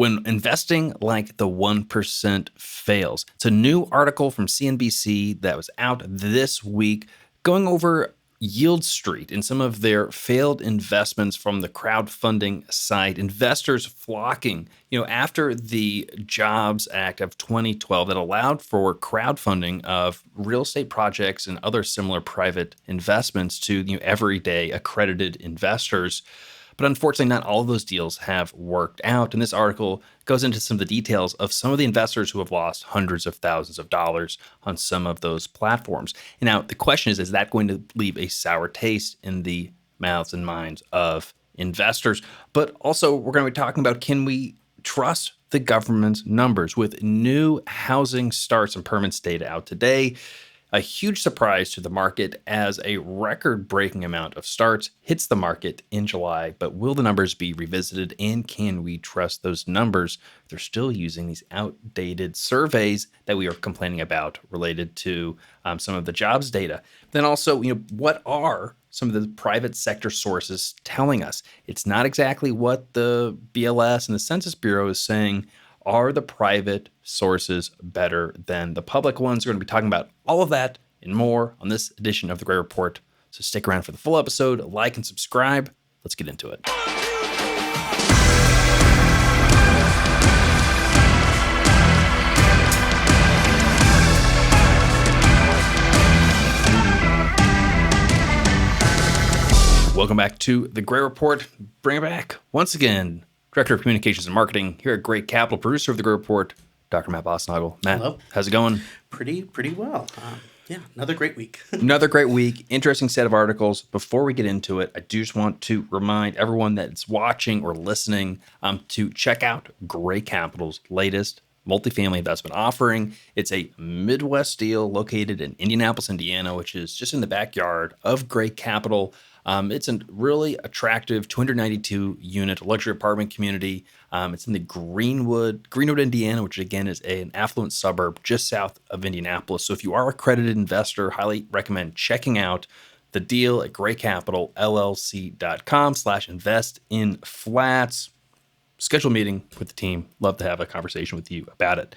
when investing like the 1% fails. It's a new article from CNBC that was out this week going over Yield Street and some of their failed investments from the crowdfunding site. Investors flocking, after the Jobs Act of 2012 that allowed for crowdfunding of real estate projects and other similar private investments to everyday accredited investors. But unfortunately, not all of those deals have worked out. And this article goes into some of the details of some of the investors who have lost hundreds of thousands of dollars on some of those platforms. And now the question is that going to leave a sour taste in the mouths and minds of investors? But also, we're going to be talking about, can we trust the government's numbers? With new housing starts and permits data out today, a huge surprise to the market as a record-breaking amount of starts hits the market in July. But will the numbers be revisited, and can we trust those numbers? They're still using these outdated surveys that we are complaining about related to some of the jobs data. Then also, what are some of the private sector sources telling us? It's not exactly what the BLS and the Census Bureau is saying. Are the private sources better than the public ones? We're going to be talking about all of that and more on this edition of The Gray Report. So stick around for the full episode, like and subscribe. Let's get into it. Welcome back to The Gray Report. Bring it back once again. Director of Communications and Marketing here at Gray Capital, producer of The Gray Report, Dr. Matt Bosnagel. Matt, hello. How's it going? Pretty well. Another great week. Another great week. Interesting set of articles. Before we get into it, I do just want to remind everyone that's watching or listening to check out Gray Capital's latest multifamily investment offering. It's a Midwest deal located in Indianapolis, Indiana, which is just in the backyard of Gray Capital. It's a really attractive 292-unit luxury apartment community. It's in the Greenwood, Indiana, which again is an affluent suburb just south of Indianapolis. So if you are a accredited investor, highly recommend checking out the deal at graycapitalllc.com/investinflats. Schedule a meeting with the team. Love to have a conversation with you about it.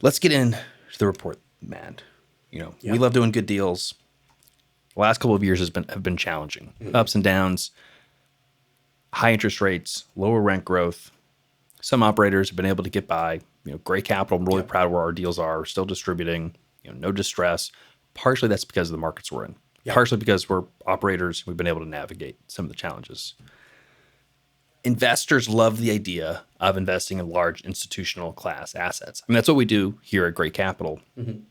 Let's get into the report, Matt. We love doing good deals. The last couple of years have been challenging. Ups and downs, high interest rates, lower rent growth. Some operators have been able to get by. Gray Capital, I'm really proud of where our deals are. We're still distributing, no distress. Partially that's because of the markets we're in. Partially because we're operators, we've been able to navigate some of the challenges. Investors love the idea of investing in large institutional class assets. That's what we do here at Gray Capital. Mm-hmm.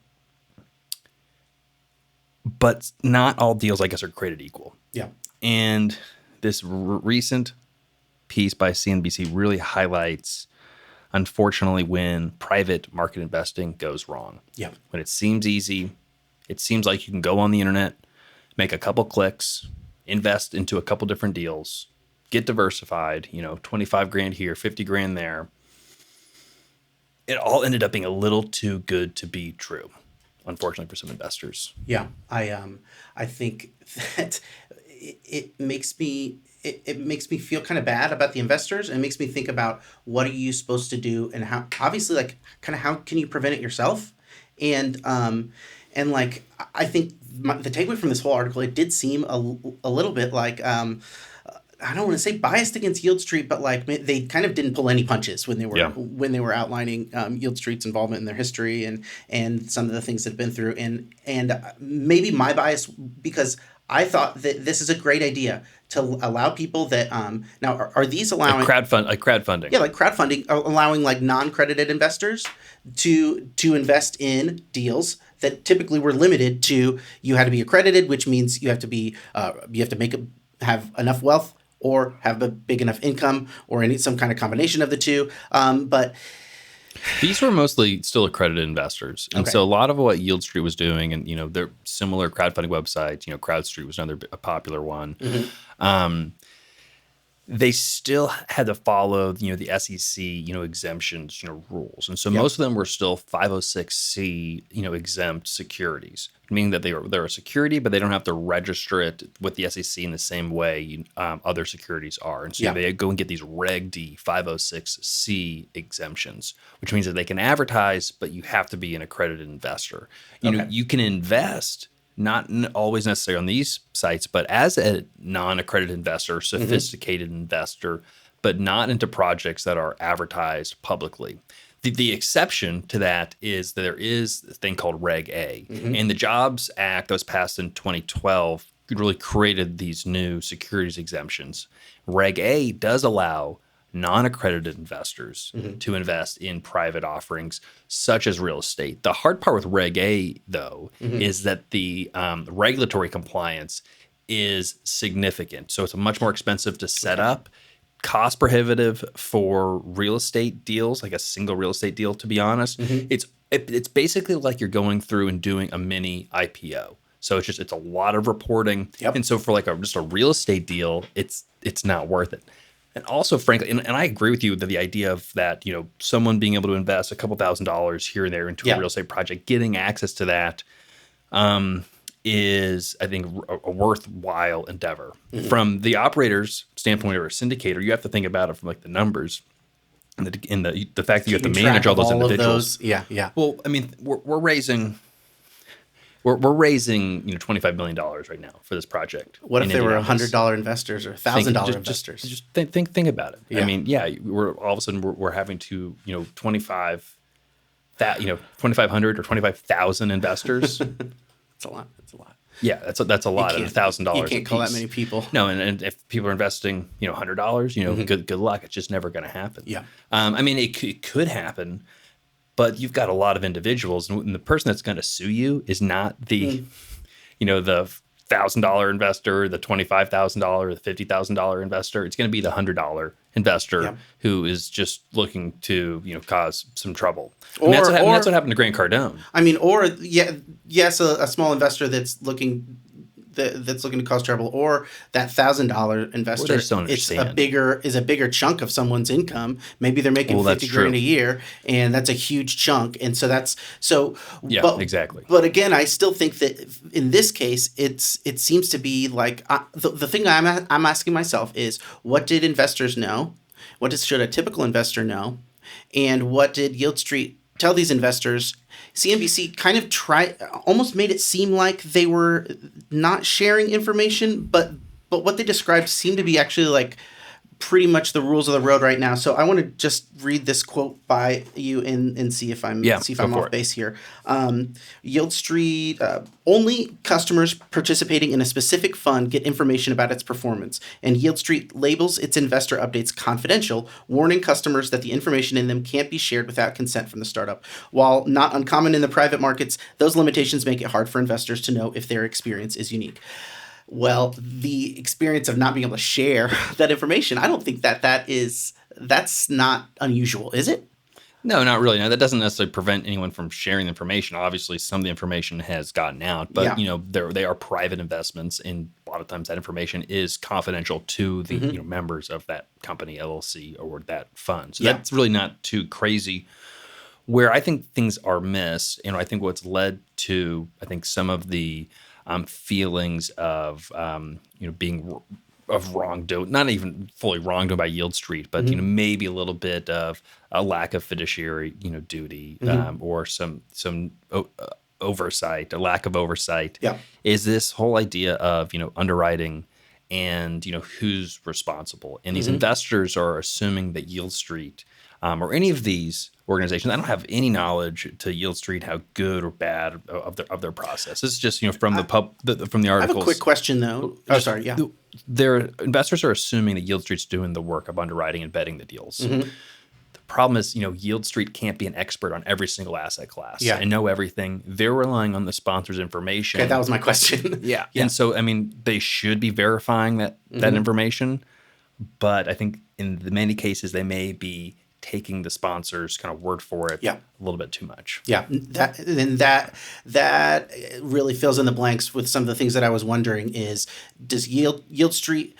But not all deals, I guess, are created equal. Yeah. And this recent piece by CNBC really highlights, unfortunately, when private market investing goes wrong. Yeah. When it seems easy, it seems like you can go on the internet, make a couple clicks, invest into a couple different deals, get diversified, $25,000 here, $50,000 there. It all ended up being a little too good to be true, unfortunately, for some investors. Yeah, I think that it makes me feel kind of bad about the investors. It makes me think about what are you supposed to do, and how, obviously, how can you prevent it yourself? And I think the takeaway from this whole article, it did seem a little bit like, I don't want to say biased against Yield Street, but they kind of didn't pull any punches when they were outlining Yield Street's involvement in their history and some of the things that have been through. And maybe my bias, because I thought that this is a great idea to allow people that now are these allowing crowdfunding? Yeah, like crowdfunding, allowing non-credited investors to invest in deals that typically were limited to, you had to be accredited, which means you have to have enough wealth or have a big enough income, or some kind of combination of the two. But these were mostly still accredited investors. And so a lot of what Yield Street was doing, and, their similar crowdfunding websites, CrowdStreet was another popular one. Mm-hmm. they still had to follow, the SEC, exemptions, rules. And so Yep. most of them were still 506c, exempt securities, meaning that they're a security, but they don't have to register it with the SEC in the same way other securities are. And so Yeah. they go and get these Reg D 506c exemptions, which means that they can advertise, but you have to be an accredited investor. Okay. You can invest not always necessarily on these sites, but as a non-accredited investor, sophisticated investor, but not into projects that are advertised publicly. The exception to that is that there is a thing called Reg A. And the Jobs Act that was passed in 2012 really created these new securities exemptions. Reg A does allow non-accredited investors to invest in private offerings such as real estate. The hard part with Reg A, though, is that the regulatory compliance is significant. So it's much more expensive to set up, cost prohibitive for real estate deals, like a single real estate deal, to be honest. It's basically like you're going through and doing a mini IPO. So it's a lot of reporting. Yep. And so for like just a real estate deal, it's not worth it. And also, frankly, and I agree with you that the idea of that, someone being able to invest a couple $1,000s here and there into a real estate project, getting access to that is, I think, a worthwhile endeavor. From the operator's standpoint or a syndicator, you have to think about it from like the numbers and the fact that you have to manage all those individuals. Yeah. Well, I mean, we're raising. We're raising $25 million right now for this project. What if they were Indianapolis. $100 investors or $1,000 investors? Just think about it. Yeah. I mean, we're all of a sudden we're having to 2,500 or 25,000 investors. It's a lot. It's a lot. Yeah, that's a lot at $1,000. You can't call that many people. No, and if people are investing $100, good luck. It's just never going to happen. Yeah. I mean, it could happen. But you've got a lot of individuals, and the person that's going to sue you is not the, the $1,000 investor, the $25,000, the $50,000 investor. It's going to be the $100 investor who is just looking to, cause some trouble. And that's what happened to Grant Cardone. I mean, yes, a small investor that's looking to cause trouble, or that $1,000 investor is a bigger chunk of someone's income. Maybe they're making $50,000 a year, and that's a huge chunk. And so exactly. But again, I still think that in this case, it seems to be like the thing I'm asking myself is, what did investors know? Should a typical investor know? And what did Yield Street tell these investors? CNBC kind of almost made it seem like they were not sharing information, but what they described seemed to be actually like pretty much the rules of the road right now. So I want to just read this quote by you and see if I'm off base here. Yield Street, only customers participating in a specific fund get information about its performance, and Yield Street labels its investor updates confidential, warning customers that the information in them can't be shared without consent from the startup. While not uncommon in the private markets, those limitations make it hard for investors to know if their experience is unique. Well, the experience of not being able to share that information, I don't think that's not unusual, is it? No, not really. No, that doesn't necessarily prevent anyone from sharing the information. Obviously, some of the information has gotten out, but they are private investments, and a lot of times that information is confidential to the members of that company, LLC, or that fund. So that's really not too crazy. Where I think things are missed, and I think what's led to some of the feelings of being of wrongdoing, not even fully wrongdoing by Yield Street, but maybe a little bit of a lack of fiduciary duty, or some oversight, a lack of oversight. Is this whole idea of underwriting and who's responsible, and these investors are assuming that Yield Street or any of these organizations, I don't have any knowledge to Yield Street how good or bad of their process. This is just from the articles. I have a quick question though. Their investors are assuming that Yield Street's doing the work of underwriting and vetting the deals. The problem is, Yield Street can't be an expert on every single asset class and know everything. They're relying on the sponsor's information. Okay, that was my question. And so they should be verifying that information, but I think in many cases they may be taking the sponsor's kind of word for it a little bit too much. That really fills in the blanks with some of the things that I was wondering is, does Yield Street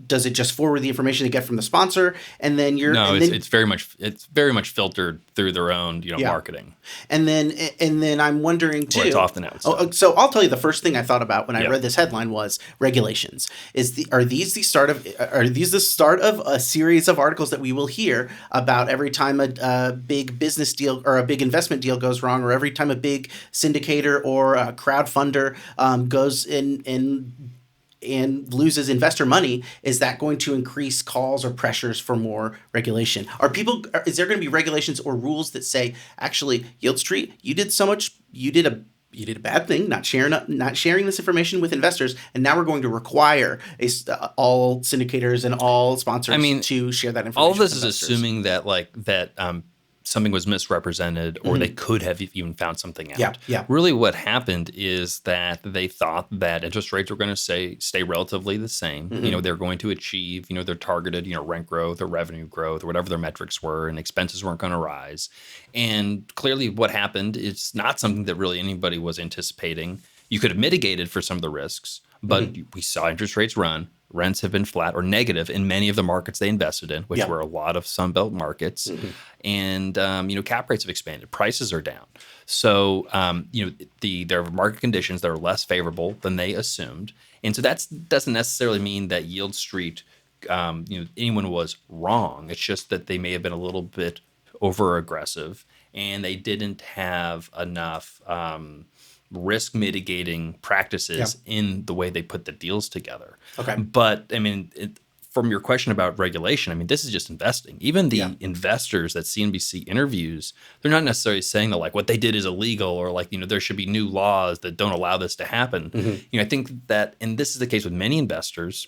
does it just forward the information they get from the sponsor, and then No, it's very much filtered through their own yeah. marketing. And then I'm wondering too. Or it's often outside. So I'll tell you the first thing I thought about when I read this headline was regulations. Are these the start of a series of articles that we will hear about every time a big business deal or a big investment deal goes wrong, or every time a big syndicator or a crowdfunder goes and loses investor money? Is that going to increase calls or pressures for more regulation? Is there going to be regulations or rules that say, actually, Yield Street, you did a bad thing, not sharing this information with investors, and now we're going to require all syndicators and all sponsors to share that information. All of this is assuming that something was misrepresented, or they could have even found something out. Yeah. Really what happened is that they thought that interest rates were going to stay relatively the same. They're going to achieve, their targeted, rent growth or revenue growth or whatever their metrics were, and expenses weren't going to rise. And clearly what happened is not something that really anybody was anticipating. You could have mitigated for some of the risks, but we saw interest rates run. Rents have been flat or negative in many of the markets they invested in, which were a lot of Sunbelt markets. And, cap rates have expanded. Prices are down. So, there are market conditions that are less favorable than they assumed. And so that doesn't necessarily mean that Yield Street, anyone was wrong. It's just that they may have been a little bit over aggressive, and they didn't have enough risk mitigating practices in the way they put the deals together. Okay. But from your question about regulation, this is just investing. Even the investors that CNBC interviews, they're not necessarily saying that what they did is illegal, or there should be new laws that don't allow this to happen. I think that, and this is the case with many investors,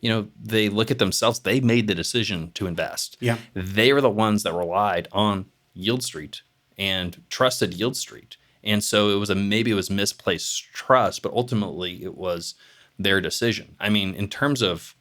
they look at themselves, they made the decision to invest. Yeah. They were the ones that relied on Yield Street and trusted Yield Street. And so maybe it was misplaced trust, but ultimately it was their decision. In terms of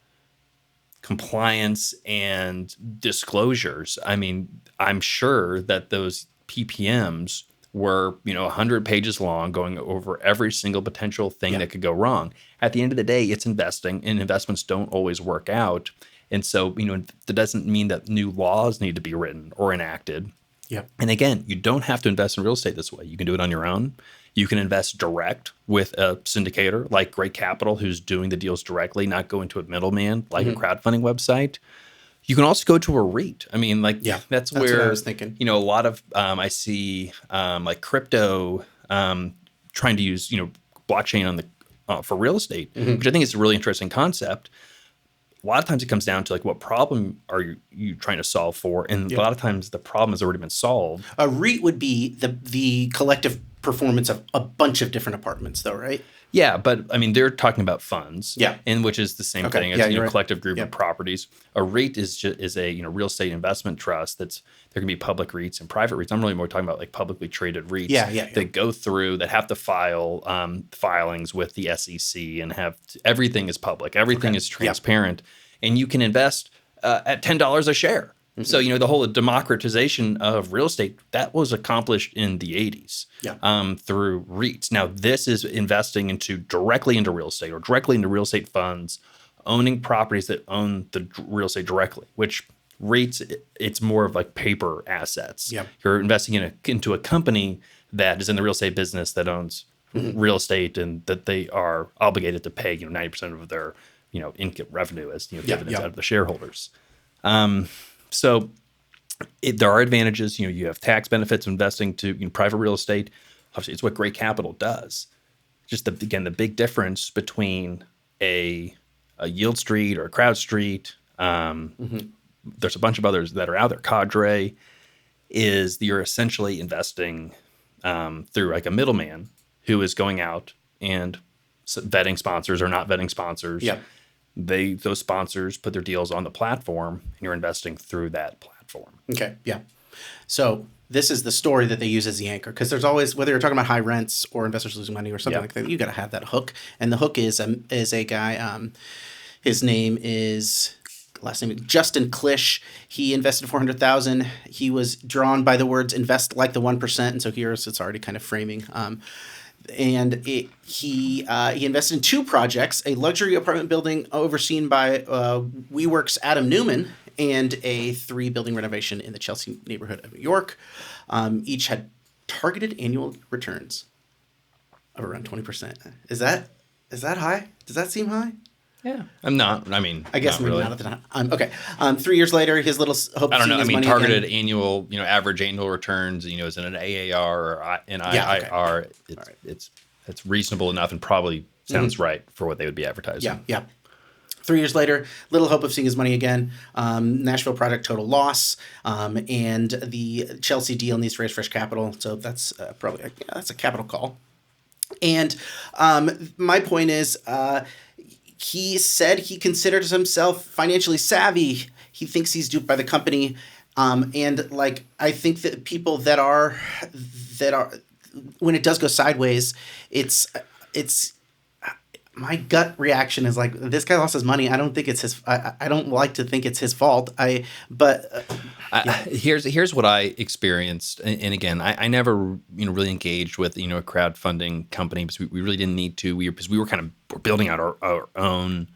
compliance and disclosures, I'm sure that those PPMs were, 100 pages long, going over every single potential thing that could go wrong. At the end of the day, it's investing, and investments don't always work out. And so, that doesn't mean that new laws need to be written or enacted. Yeah. And again, you don't have to invest in real estate this way. You can do it on your own. You can invest direct with a syndicator like Great Capital, who's doing the deals directly, not going to a middleman like a crowdfunding website. You can also go to a REIT. That's where what I was thinking. A lot of I see crypto trying to use blockchain on the for real estate, which I think is a really interesting concept. A lot of times it comes down to what problem are you trying to solve for, and a lot of times the problem has already been solved. A REIT would be the collective performance of a bunch of different apartments, though, right? Yeah, but they're talking about funds, and which is the same thing as right. collective group of properties. A REIT is a real estate investment trust. There can be public REITs and private REITs. I'm really more talking about publicly traded REITs that go through, that have to file filings with the SEC, and everything is public, everything is transparent, and you can invest at $10 a share. So, the whole democratization of real estate, that was accomplished in the 80s through REITs. Now, this is investing directly into real estate, or directly into real estate funds, owning properties that own the real estate directly, which REITs, it's more of paper assets. Yeah. You're investing into a company that is in the real estate business, that owns real estate, and that they are obligated to pay 90% of their income revenue as dividends out of the shareholders. So there are advantages. You have tax benefits of investing to private real estate. Obviously, it's what Great Capital does. Just the big difference between a Yield Street or a Crowd Street, there's a bunch of others that are out there, Cadre, is you're essentially investing through a middleman who is going out and vetting sponsors or not vetting sponsors. Yeah. Those sponsors put their deals on the platform, and you're investing through that platform. Okay, yeah. So this is the story that they use as the anchor, because there's always, whether you're talking about high rents or investors losing money or something like that, you got to have that hook. And the hook is a guy. His name is last name Justin Klish. He invested $400,000. He was drawn by the words "invest like the 1%," and so here's it's already kind of framing. He invested in two projects: a luxury apartment building overseen by WeWork's Adam Newman, and a 3-building renovation in the Chelsea neighborhood of New York. Each had targeted annual returns of around 20%. Is that high? Does that seem high? Yeah, I'm not. I mean, I guess not maybe really. not at the time. Okay. 3 years later, his little hope I of don't know. seeing I his mean, money targeted again. annual, average annual returns. Is it an AAR or an Yeah. Okay. IIR? All right. It's reasonable enough and probably sounds right for what they would be advertising. Yeah. Yeah. 3 years later, little hope of seeing his money again. Nashville project total loss, and the Chelsea deal needs to raise fresh capital. So that's probably that's a capital call. And my point is, he said he considers himself financially savvy. He thinks he's duped by the company, and like I think that people that are when it does go sideways, it's my gut reaction is like, this guy lost his money. I don't think it's his. I don't like to think it's his fault. Here's what I experienced, and again, I never really engaged with a crowdfunding company because we really didn't need to. Because we were kind of building out our own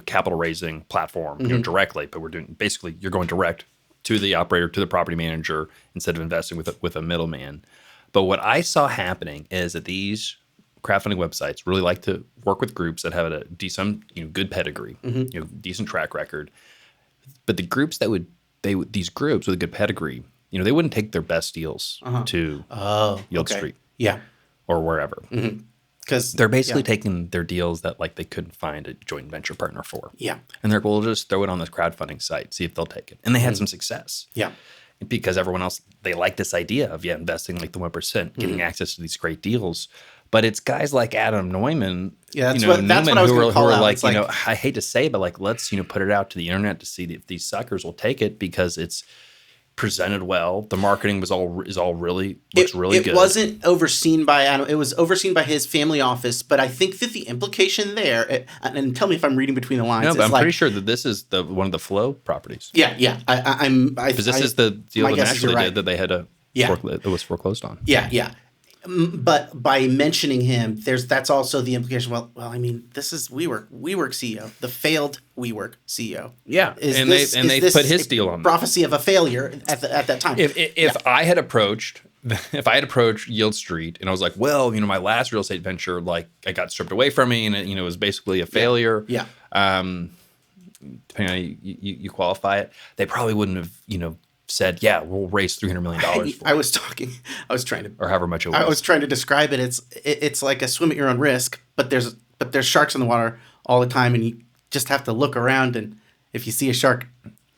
capital raising platform directly, but we're doing basically you're going direct to the operator, to the property manager, instead of investing with a middleman. But what I saw happening is that these crowdfunding websites really like to work with groups that have a decent, good pedigree, decent track record. But the groups these groups with a good pedigree, they wouldn't take their best deals to Yield Street, Yeah, or wherever, because they're basically taking their deals that like they couldn't find a joint venture partner for. Yeah, and they're like, well, we'll just throw it on this crowdfunding site, see if they'll take it, and they had some success. Yeah. Because everyone else, they like this idea of investing like the 1%, getting access to these great deals. But it's guys like Adam Neumann, that's what I was going to call who are out. like, I hate to say, but like, let's put it out to the internet to see if these suckers will take it because it's presented well. The marketing looks really good. It wasn't overseen by Adam. It was overseen by his family office. But I think that the implication there, and tell me if I'm reading between the lines. No, but I'm pretty sure that this is one of the Flow properties. Yeah, yeah. Because this is the deal that actually did that they had it was foreclosed on. Yeah, yeah. But by mentioning him, that's also the implication. Well, I mean, this is WeWork CEO, the failed WeWork CEO. Yeah, they put his deal on prophecy of a failure at that time. If I had approached Yield Street and I was like, well, my last real estate venture, like I got stripped away from me and it was basically a failure. Yeah. Depending on how you qualify it, they probably wouldn't have said, yeah, we'll raise $300 million for it. I was trying to, or however much it was. I was trying to describe it. It's like a swim at your own risk, but there's sharks in the water all the time, and you just have to look around, and if you see a shark,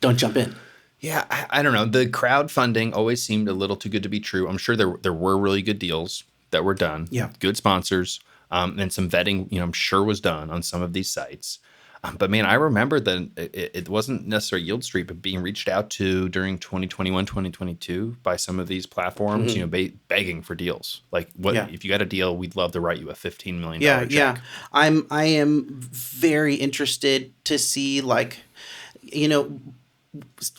don't jump in. Yeah, I don't know. The crowdfunding always seemed a little too good to be true. I'm sure there were really good deals that were done. Yeah, good sponsors, and some vetting. I'm sure was done on some of these sites. But man, I remember that it wasn't necessarily Yield Street, but being reached out to during 2021, 2022 by some of these platforms, begging for deals. Like, if you got a deal, we'd love to write you a $15 million check. Yeah. I am very interested to see, like,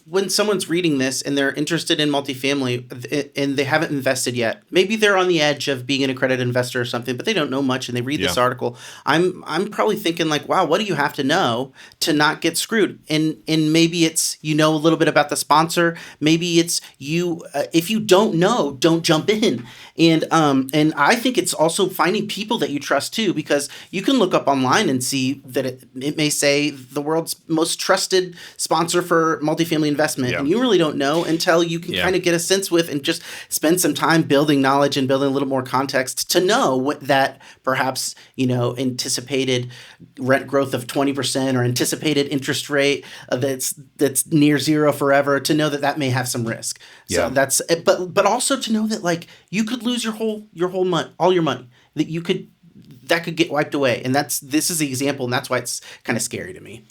when someone's reading this and they're interested in multifamily and they haven't invested yet, maybe they're on the edge of being an accredited investor or something, but they don't know much and they read this article. I'm probably thinking like, wow, what do you have to know to not get screwed? And maybe it's, a little bit about the sponsor. Maybe it's if you don't know, don't jump in. And I think it's also finding people that you trust too, because you can look up online and see that it may say the world's most trusted sponsor for multifamily investment, and you really don't know until you can kind of get a sense with and just spend some time building knowledge and building a little more context to know that perhaps anticipated rent growth of 20% or anticipated interest rate that's near zero forever, to know that may have some risk. So that's but also to know that like you could lose your whole money, all your money, that could get wiped away, and this is the example, and that's why it's kind of scary to me.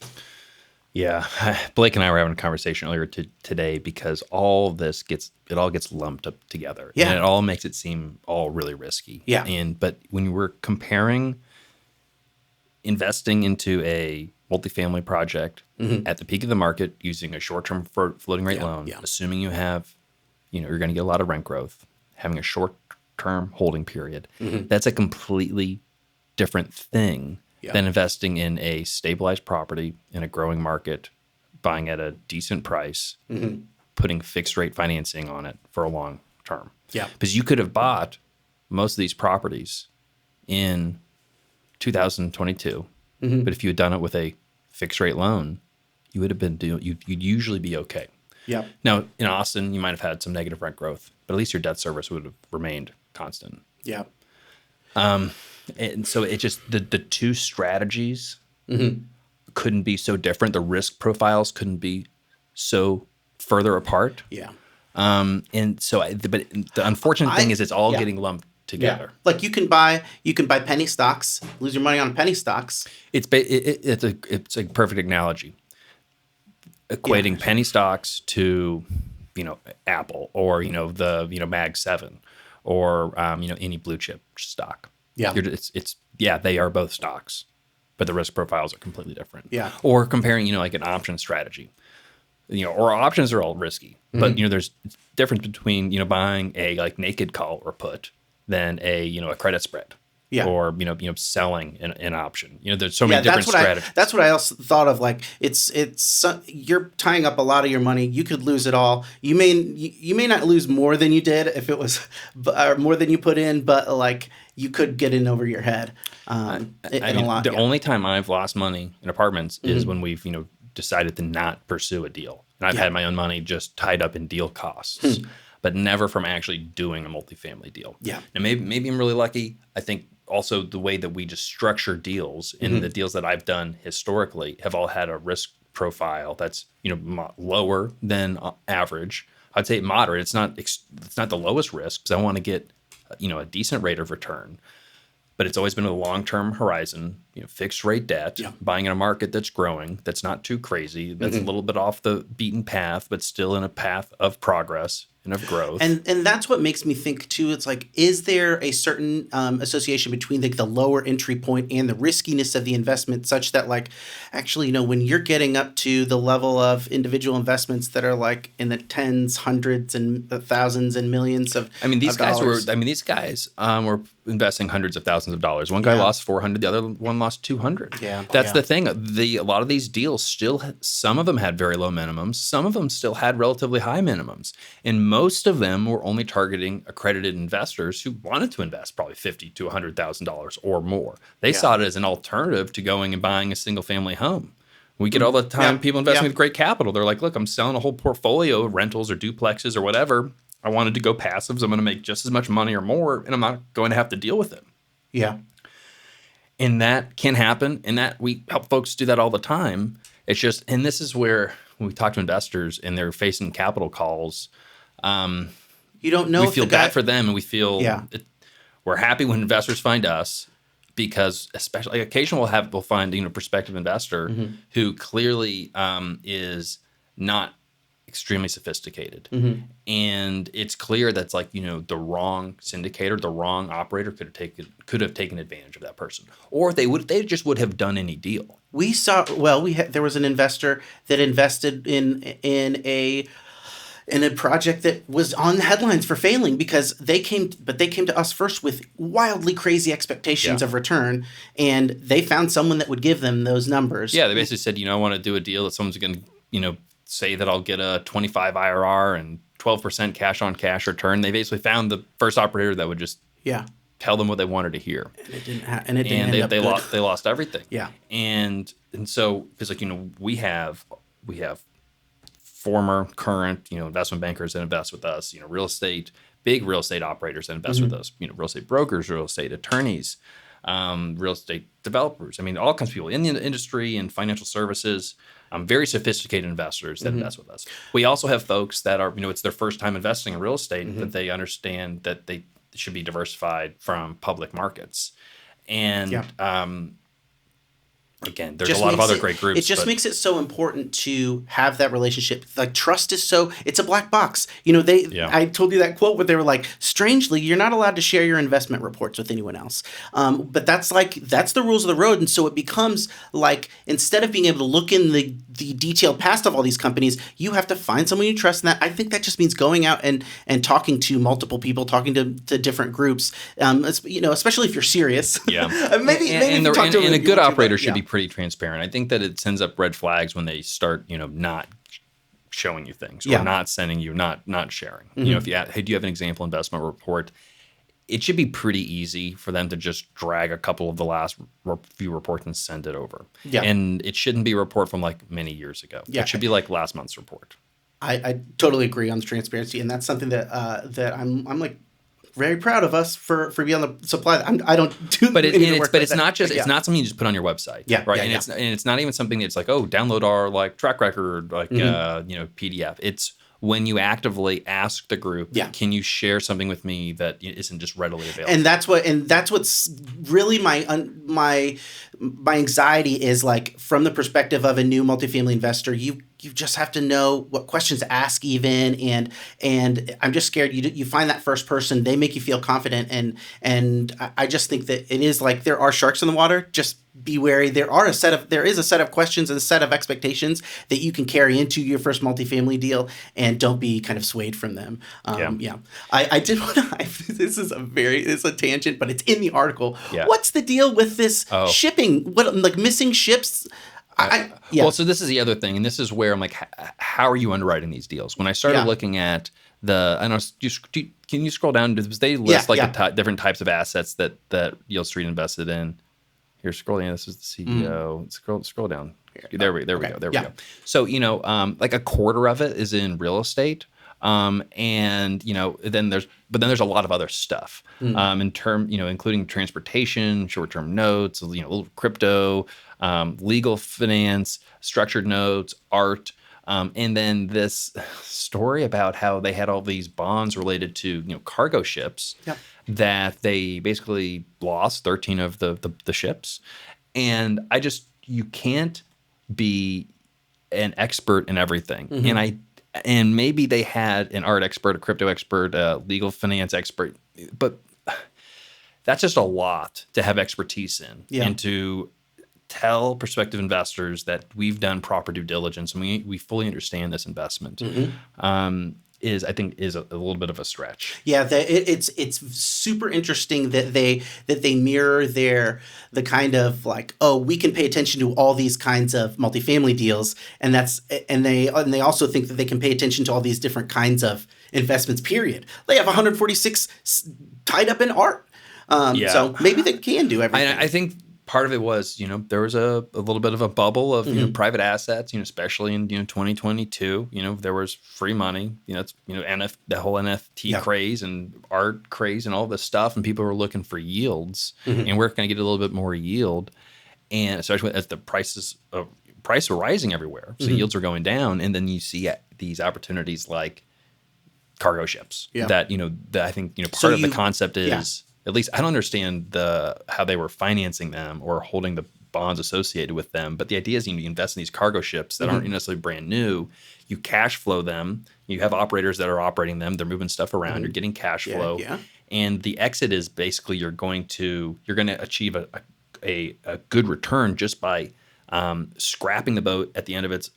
Yeah, Blake and I were having a conversation earlier today because all this gets lumped up together. Yeah, and it all makes it seem all really risky. Yeah, but when we're comparing investing into a multifamily project at the peak of the market using a short-term floating rate loan, assuming you have, you're going to get a lot of rent growth, having a short term holding period. Mm-hmm. That's a completely different thing Yeah. than investing in a stabilized property in a growing market, buying at a decent price, Mm-hmm. putting fixed rate financing on it for a long term. Yeah. Because you could have bought most of these properties in 2022, Mm-hmm. but if you had done it with a fixed rate loan, you would have been you'd usually be okay. Yeah. Now in Austin, you might have had some negative rent growth, but at least your debt service would have remained constant. Yeah. And so it just the two strategies couldn't be so different. The risk profiles couldn't be so further apart. Yeah. And so, but the unfortunate thing is, it's all yeah. getting lumped Yeah. together. Like you can buy penny stocks, lose your money on penny stocks. It's a perfect analogy, equating Yeah. penny stocks to, Apple or the Mag 7 or any blue chip stock. Yeah. They are both stocks, but the risk profiles are completely different. Yeah. Or comparing like an option strategy, or options are all risky, but there's difference between buying a like naked call or put than a credit spread. Yeah. Or selling an option. There's so many different strategies. That's what I also thought of. Like it's you're tying up a lot of your money. You could lose it all. You may not lose more than you did if it was or more than you put in, but like you could get in over your head. The only time I've lost money in apartments is when we've decided to not pursue a deal, and I've had my own money just tied up in deal costs. But never from actually doing a multifamily deal. Yeah. And maybe I'm really lucky. I think also the way that we just structure deals and the deals that I've done historically have all had a risk profile that's lower than average. I'd say moderate. It's not the lowest risk because I want to get a decent rate of return. But it's always been a long-term horizon, fixed rate debt, buying in a market that's growing, that's not too crazy, that's a little bit off the beaten path, but still in a path of progress and of growth. And that's what makes me think too. It's like, is there a certain association between the lower entry point and the riskiness of the investment, such that like, actually, when you're getting up to the level of individual investments that are like in the tens, hundreds, and thousands and millions of. These guys were investing hundreds of thousands of dollars. One guy lost 400, the other one lost 200. Yeah, that's the thing. A lot of these deals some of them had very low minimums. Some of them still had relatively high minimums, and most of them were only targeting accredited investors who wanted to invest probably $50,000 to $100,000 or more. They saw it as an alternative to going and buying a single family home. We get all the time people investing with great capital. They're like, look, I'm selling a whole portfolio of rentals or duplexes or whatever. I wanted to go passive, so I'm going to make just as much money or more, and I'm not going to have to deal with it. Yeah. And that can happen, and that we help folks do that all the time. It's just, and this is where when we talk to investors and they're facing capital calls, you don't know. We feel bad for them, and we feel we're happy when investors find us because, especially occasionally, we'll find a prospective investor who clearly is not extremely sophisticated, and it's clear that's like the wrong syndicator, the wrong operator could have taken advantage of that person, or they just would have done any deal. We saw there was an investor that invested in a project that was on the headlines for failing because they came to us first with wildly crazy expectations of return, and they found someone that would give them those numbers. Yeah, they basically said, I want to do a deal that someone's going to say that I'll get a 25 IRR and 12% cash on cash return. They basically found the first operator that would just tell them what they wanted to hear. And it didn't end up good. They lost everything. Yeah. And so it's like, we have former, current, investment bankers that invest with us, big real estate operators that invest with us, real estate brokers, real estate attorneys, real estate developers. All kinds of people in the industry and financial services, very sophisticated investors that invest with us. We also have folks that are, it's their first time investing in real estate, but they understand that they should be diversified from public markets. And Again, there's a lot of other great groups. It just makes it so important to have that relationship. Like trust is it's a black box. I told you that quote where they were like, strangely, you're not allowed to share your investment reports with anyone else. But that's the rules of the road. And so it becomes like, instead of being able to look in the detailed past of all these companies, you have to find someone you trust. And that, I think that just means going out and talking to multiple people, talking to different groups, especially if you're serious. Yeah. maybe and a good operator should be pretty transparent. I think that it sends up red flags when they start, not showing you things or not sending you, not sharing. Mm-hmm. If hey, do you have an example investment report? It should be pretty easy for them to just drag a couple of the last few reports and send it over. Yeah. And it shouldn't be a report from like many years ago. Yeah. It should be like last month's report. I totally agree on the transparency, and that's something that I'm like very proud of us for being on the supply. I don't do, but it's not just yeah. It's not something you just put on your website, yeah, right? Yeah, and it's not even something that's like, oh, download our like track record, like PDF. It's when you actively ask the group, can you share something with me that isn't just readily available? And that's what's really my anxiety is, like, from the perspective of a new multifamily investor, you just have to know what questions to ask even, and I'm just scared you find that first person, they make you feel confident, and I just think that it is like there are sharks in the water. Just be wary. There is a set of questions and a set of expectations that you can carry into your first multifamily deal, and don't be kind of swayed from them. I did want to. This is a tangent, but it's in the article. Yeah. What's the deal with this shipping? What, like, missing ships? Well, so this is the other thing, and this is where I'm like, how are you underwriting these deals? When I started looking at I know, can you scroll down? Because they list the different types of assets that Yield Street invested in. Here, scroll down. This is the CEO. Scroll down. There we go. So like a quarter of it is in real estate. And then there's a lot of other stuff including transportation, short-term notes, a little crypto, legal finance, structured notes, art, and then this story about how they had all these bonds related to cargo ships that they basically lost 13 of the ships, and you can't be an expert in everything, and maybe they had an art expert, a crypto expert, a legal finance expert, but that's just a lot to have expertise in, and to tell prospective investors that we've done proper due diligence and we fully understand this investment. Is a little bit of a stretch. Yeah, it's super interesting that they mirror the kind of like, oh, we can pay attention to all these kinds of multifamily deals, and they also think that they can pay attention to all these different kinds of investments. Period. They have 146 tied up in art, so maybe they can do everything. I think part of it was, there was a little bit of a bubble of private assets, especially in 2022. There was free money. It's the whole NFT craze and art craze and all this stuff, and people were looking for yields, and we're going to get a little bit more yield, and especially as the prices are rising everywhere, so yields are going down, and then you see these opportunities like cargo ships. That I think part of the concept is. At least I don't understand how they were financing them or holding the bonds associated with them. But the idea is you invest in these cargo ships that aren't necessarily brand new. You cash flow them. You have operators that are operating them. They're moving stuff around. You're getting cash flow. And the exit is basically you're going to achieve a good return just by scrapping the boat at the end of its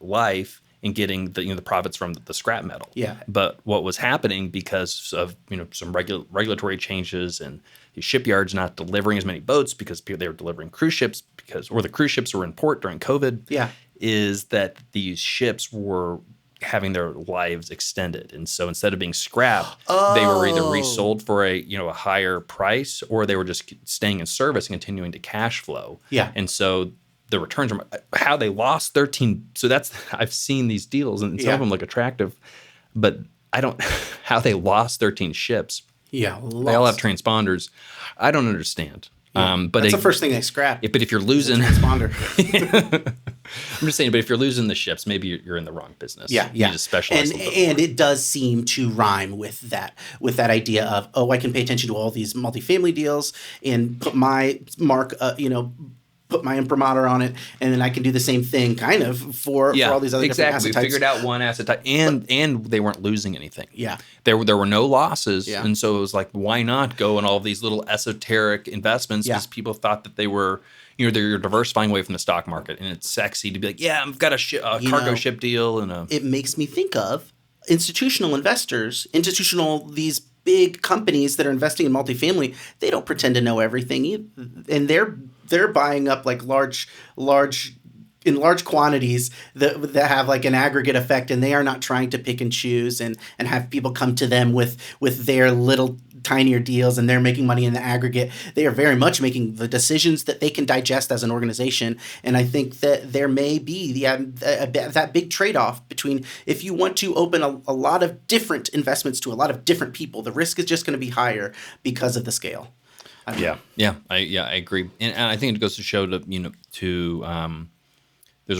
life and getting the profits from the scrap metal. But what was happening because of some regulatory changes and the shipyards not delivering as many boats because they were delivering cruise ships or the cruise ships were in port during COVID. Is that these ships were having their lives extended, and so instead of being scrapped, they were either resold for a higher price, or they were just staying in service and continuing to cash flow. And so the returns are how they lost 13. So I've seen these deals and some of them look attractive, but I don't how they lost 13 ships. They all have transponders. I don't understand. But that's the first thing they scrap. But if you're losing transponder, I'm just saying. But if you're losing the ships, maybe you're in the wrong business. You need to specialize a little bit and more. It does seem to rhyme with that idea of, oh, I can pay attention to all these multifamily deals and put my mark, put my imprimatur on it, and then I can do the same thing kind of for all these other different asset We types. figured out one asset type, and they weren't losing anything. Yeah. There were no losses, Yeah. and so it was like, why not go in all these little esoteric investments? Yeah. Because people thought that they were, they're diversifying away from the stock market, and it's sexy to be like, yeah, I've got a cargo ship deal, and it makes me think of institutional investors, these big companies that are investing in multifamily. They don't pretend to know everything, and they're buying up like large quantities that have like an aggregate effect, and they are not trying to pick and choose and have people come to them with their little tinier deals, and they're making money in the aggregate. They are very much making the decisions that they can digest as an organization. And I think that there may be that big trade-off between, if you want to open a lot of different investments to a lot of different people, the risk is just going to be higher because of the scale. I agree, and I think it goes to show there's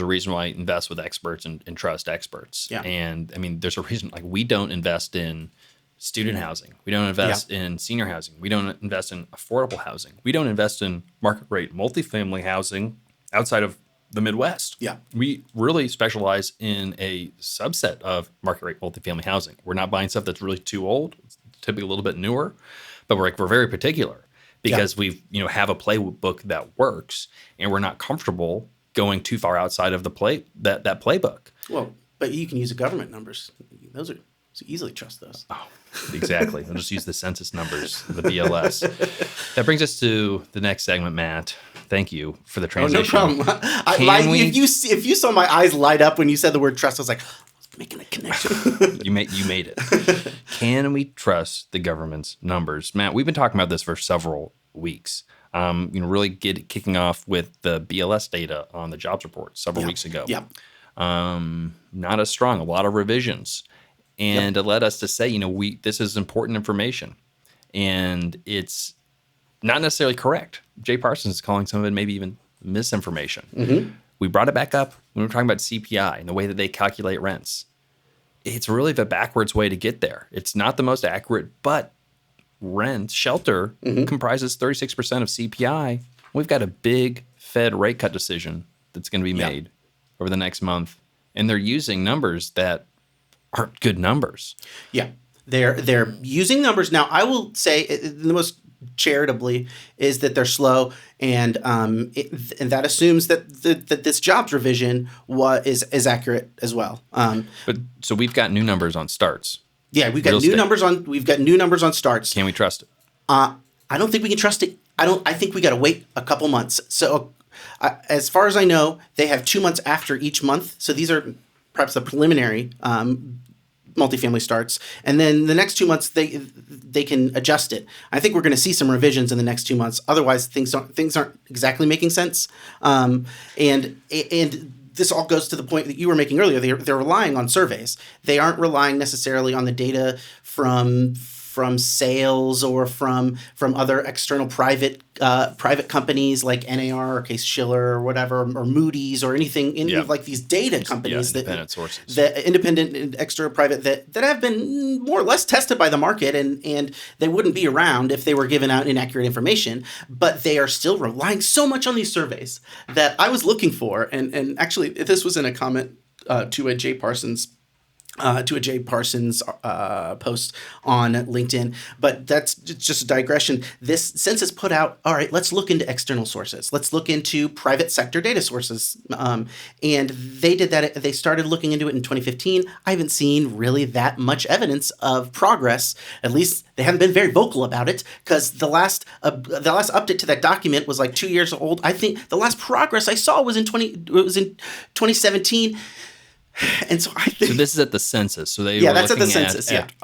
a reason why I invest with experts and trust experts. Yeah. And I mean, there's a reason, like, we don't invest in student housing. We don't invest in senior housing. We don't invest in affordable housing. We don't invest in market rate multifamily housing outside of the Midwest. Yeah. We really specialize in a subset of market rate multifamily housing. We're not buying stuff that's really too old. It's typically a little bit newer, but we're very particular because we've, have a playbook that works, and we're not comfortable going too far outside of the that playbook. Well, but you can use the government numbers. Those are so easily trust those. Oh, exactly. I'll just use the census numbers, the BLS. That brings us to the next segment, Matt. Thank you for the transition. Oh, no problem. If you saw my eyes light up when you said the word trust, I was like, making a connection. You made it. Can we trust the government's numbers? Matt, we've been talking about this for several weeks. Really kicking off with the BLS data on the jobs report several weeks ago. Yeah. Not as strong, a lot of revisions. And it led us to say, this is important information. And it's not necessarily correct. Jay Parsons is calling some of it maybe even misinformation. Mm-hmm. We brought it back up when we were talking about CPI and the way that they calculate rents. It's really the backwards way to get there. It's not the most accurate, but shelter comprises 36% of CPI. We've got a big Fed rate cut decision that's going to be made over the next month. And they're using numbers that aren't good numbers. Yeah. They're using numbers. Now, I will say the most charitably is that they're slow, and and that assumes that this jobs revision is accurate as well. But so we've got new numbers on starts. Yeah, we've got new numbers on starts. Can we trust it? I don't think we can trust it. I think we got to wait a couple months. So, as far as I know, they have 2 months after each month. So these are perhaps the preliminary multifamily starts, and then the next 2 months they can adjust it. I think we're going to see some revisions in the next 2 months. Otherwise, things aren't exactly making sense. And this all goes to the point that you were making earlier. They're relying on surveys. They aren't relying necessarily on the data from sales or from other external private companies like NAR or Case Shiller or whatever, or Moody's or any of like these data companies independent sources, that independent and external private that have been more or less tested by the market, and they wouldn't be around if they were giving out inaccurate information. But they are still relying so much on these surveys that I was looking for, and actually this was in a comment to a Jay Parsons post on LinkedIn, but that's just a digression. This census put out, all right, let's look into external sources. Let's look into private sector data sources. And they did that. They started looking into it in 2015. I haven't seen really that much evidence of progress. At least they haven't been very vocal about it, because the last update to that document was like 2 years old. I think the last progress I saw was in 2017. And so I think this is at the census. So they were looking at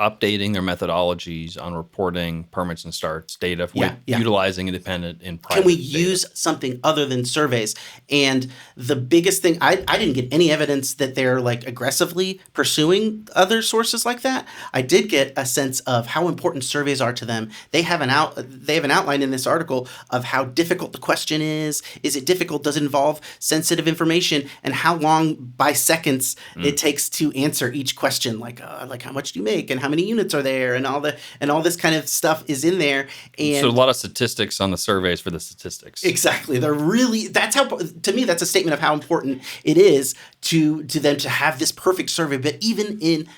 updating their methodologies on reporting permits and starts data utilizing independent and private. Can we data. use something other than surveys? And the biggest thing, I didn't get any evidence that they're like aggressively pursuing other sources like that. I did get a sense of how important surveys are to them. They have an outline in this article of how difficult the question is. Is it difficult? Does it involve sensitive information? And how long by seconds it takes to answer each question, like how much do you make and how many units are there and all this kind of stuff is in there. So a And lot of statistics on the surveys for the statistics. exactly, that's how, to me, that's a statement of how important it is to them to have this perfect survey. But even in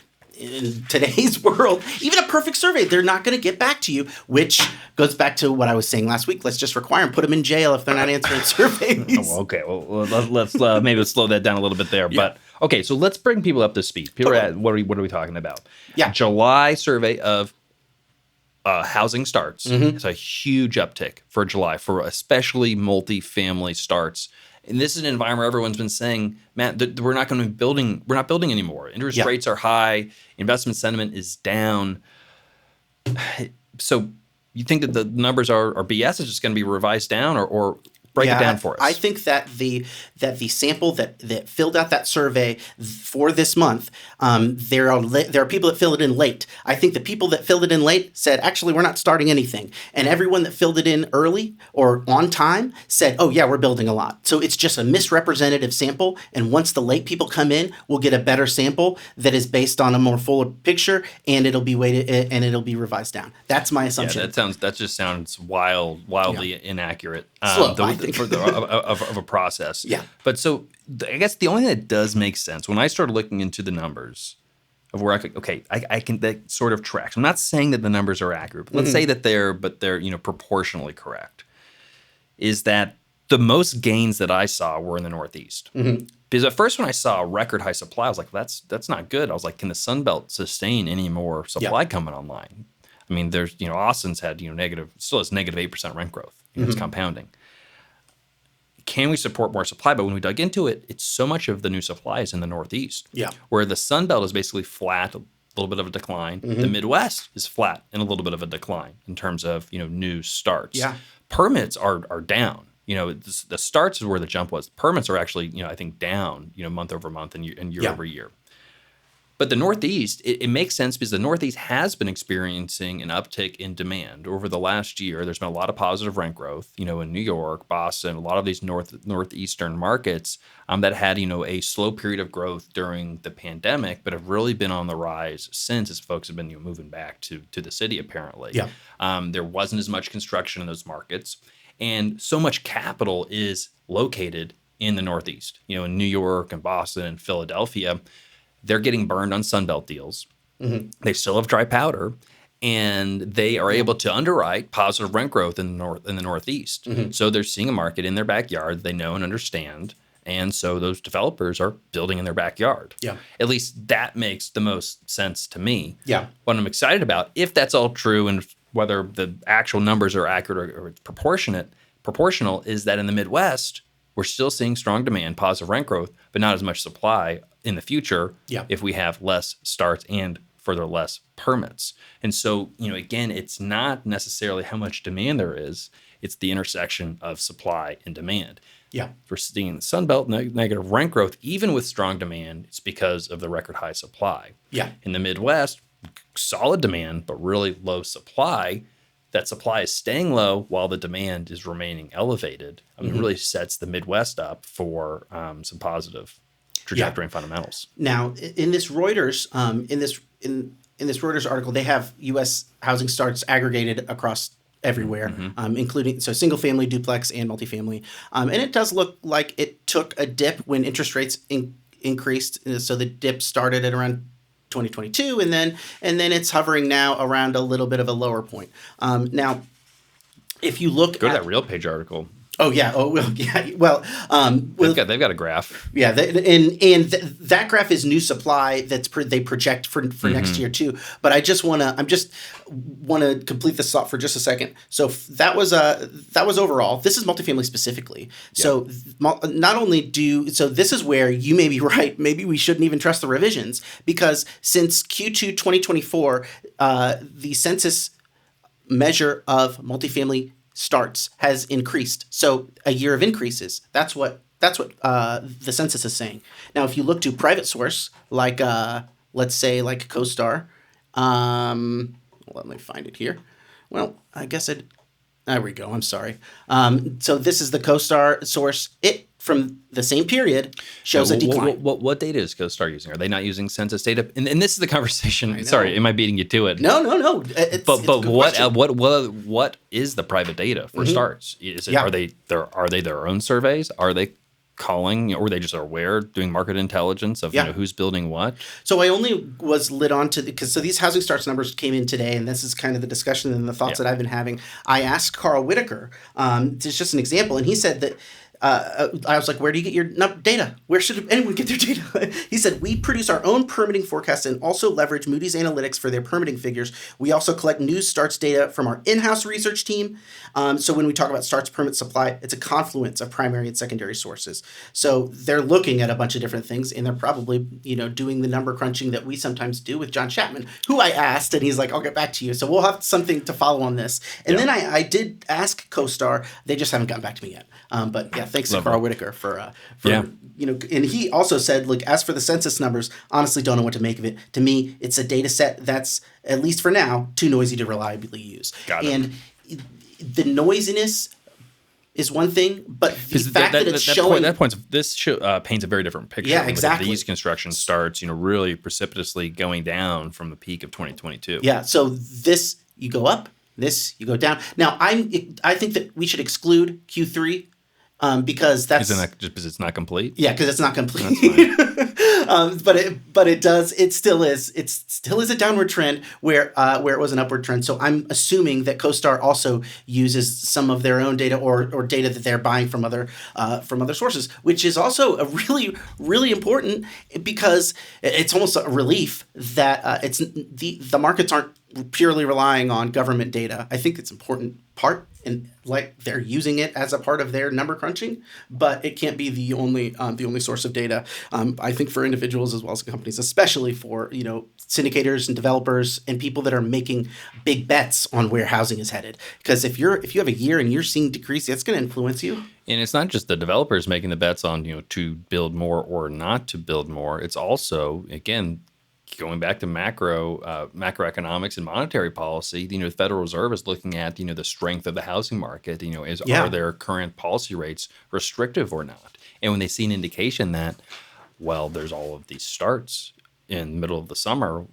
today's world, even a perfect survey, they're not going to get back to you, which goes back to what I was saying last week. Let's just require them, put them in jail if they're not answering surveys. Oh, okay, well, let's maybe slow that down a little bit there. Yeah. But okay, so let's bring people up to speed. People Totally. are at, what are we talking about? Yeah. July survey of housing starts. Mm-hmm. It's a huge uptick for July, for especially multifamily starts. And this is an environment where everyone's been saying, Matt, that we're not going to be building. We're not building anymore. Interest Yeah. rates are high. Investment sentiment is down. So you think that the numbers are BS? It's just going to be revised down, or break it down for us? I think that the sample that filled out that survey for this month, there are people that fill it in late. I think the people that filled it in late said, actually, we're not starting anything. And everyone that filled it in early or on time said, oh, yeah, we're building a lot. So it's just a misrepresentative sample. And once the late people come in, we'll get a better sample that is based on a more fuller picture, and it'll be weighted and it'll be revised down. That's my assumption. Yeah, that just sounds wildly inaccurate. Slow, I think. Of a process. Yeah. But so I guess the only thing that does make sense when I started looking into the numbers of where I can that sort of tracks. I'm not saying that the numbers are accurate, but let's say that they're proportionally correct. Is that the most gains that I saw were in the Northeast? Mm-hmm. Because at first when I saw a record high supply, I was like, that's not good. I was like, can the Sun Belt sustain any more supply coming online? I mean, there's Austin's had still has negative 8% rent growth. It's compounding. Can we support more supply? But when we dug into it, it's so much of the new supply is in the Northeast. Yeah. Where the Sun Belt is basically flat, a little bit of a decline. The Midwest is flat and a little bit of a decline in terms of new starts. Yeah. Permits are down. The starts is where the jump was. Permits are actually I think down month over month and year over year. But the Northeast, it makes sense because the Northeast has been experiencing an uptick in demand over the last year. There's been a lot of positive rent growth, in New York, Boston, a lot of these northeastern markets that had, a slow period of growth during the pandemic, but have really been on the rise since, as folks have been moving back to the city, apparently. Yeah. There wasn't as much construction in those markets, and so much capital is located in the Northeast, in New York and Boston and Philadelphia. They're getting burned on Sunbelt deals. Mm-hmm. They still have dry powder, and they are able to underwrite positive rent growth in the Northeast. Mm-hmm. So they're seeing a market in their backyard they know and understand, and so those developers are building in their backyard. Yeah. At least that makes the most sense to me. Yeah. What I'm excited about, if that's all true, and whether the actual numbers are accurate or it's proportional, is that in the Midwest, we're still seeing strong demand, positive rent growth, but not as much supply in the future if we have less starts and further less permits. And so, again, it's not necessarily how much demand there is, it's the intersection of supply and demand. Yeah. We're seeing the Sun Belt negative rent growth, even with strong demand, it's because of the record high supply. Yeah. In the Midwest, solid demand, but really low supply. That supply is staying low while the demand is remaining elevated. It really sets the Midwest up for some positive trajectory and fundamentals. Now, in this Reuters, in this Reuters article, they have U.S. housing starts aggregated across everywhere, including single family, duplex, and multifamily. And it does look like it took a dip when interest rates increased. So the dip started at around 2022, and then it's hovering now around a little bit of a lower point. Now, if you look go to that Real Page article. Oh yeah. Oh well. Yeah. Well, they've got a graph. Yeah, that graph is new supply they project for next year too. But I just want to complete this thought for just a second. So that was overall. This is multifamily specifically. So not only this is where you may be right. Maybe we shouldn't even trust the revisions, because since Q2 2024, the census measure of multifamily starts has increased. So a year of increases. That's what the census is saying. Now, if you look to private source, like let's say like CoStar, let me find it here. Well, I guess there we go. I'm sorry. So this is the CoStar source. It from the same period shows a decline. What data is CoStar using? Are they not using census data? And this is the I conversation. know. Sorry, am I beating you to it? No. But It's a good question. what is the private data for starts? Is it Yeah. are they their own surveys? Are they calling, or they just are aware, doing market intelligence of who's building what? So I only was lit on to because these housing starts numbers came in today, and this is kind of the discussion and the thoughts that I've been having. I asked Carl Whitaker, it's just an example, and he said that. I was like, where do you get your data? Where should anyone get their data? He said, we produce our own permitting forecasts and also leverage Moody's Analytics for their permitting figures. We also collect new starts data from our in-house research team. So when we talk about starts permit supply, it's a confluence of primary and secondary sources. So they're looking at a bunch of different things, and they're probably, doing the number crunching that we sometimes do with John Chapman, who I asked, and he's like, I'll get back to you. So we'll have something to follow on this. And then I did ask CoStar. They just haven't gotten back to me yet. But yeah, thanks to Carl Whitaker for and he also said, look, as for the census numbers, honestly don't know what to make of it. To me, it's a data set that's, at least for now, too noisy to reliably use. Got it. And the noisiness is one thing, but the fact that it's showing... This paints a very different picture. Yeah, exactly. These construction starts, really precipitously going down from the peak of 2022. Yeah, so this, you go up, this, you go down. Now, I think that we should exclude Q3 because that's... Isn't that just because it's not complete? Yeah, because it's not complete. But it still is a downward trend where it was an upward trend. So I'm assuming that CoStar also uses some of their own data or data that they're buying from other sources, which is also a really, really important, because it's almost a relief that it's the markets aren't purely relying on government data. I think it's an important part, and like they're using it as a part of their number crunching, but it can't be the only source of data. I think for individuals as well as companies, especially for syndicators and developers and people that are making big bets on where housing is headed. Because if you have a year and you're seeing decrease, that's going to influence you. And it's not just the developers making the bets on to build more or not to build more. It's also, again, going back to macroeconomics and monetary policy, the Federal Reserve is looking at the strength of the housing market. Are their current policy rates restrictive or not? And when they see an indication that, well, there's all of these starts in the middle of the summer,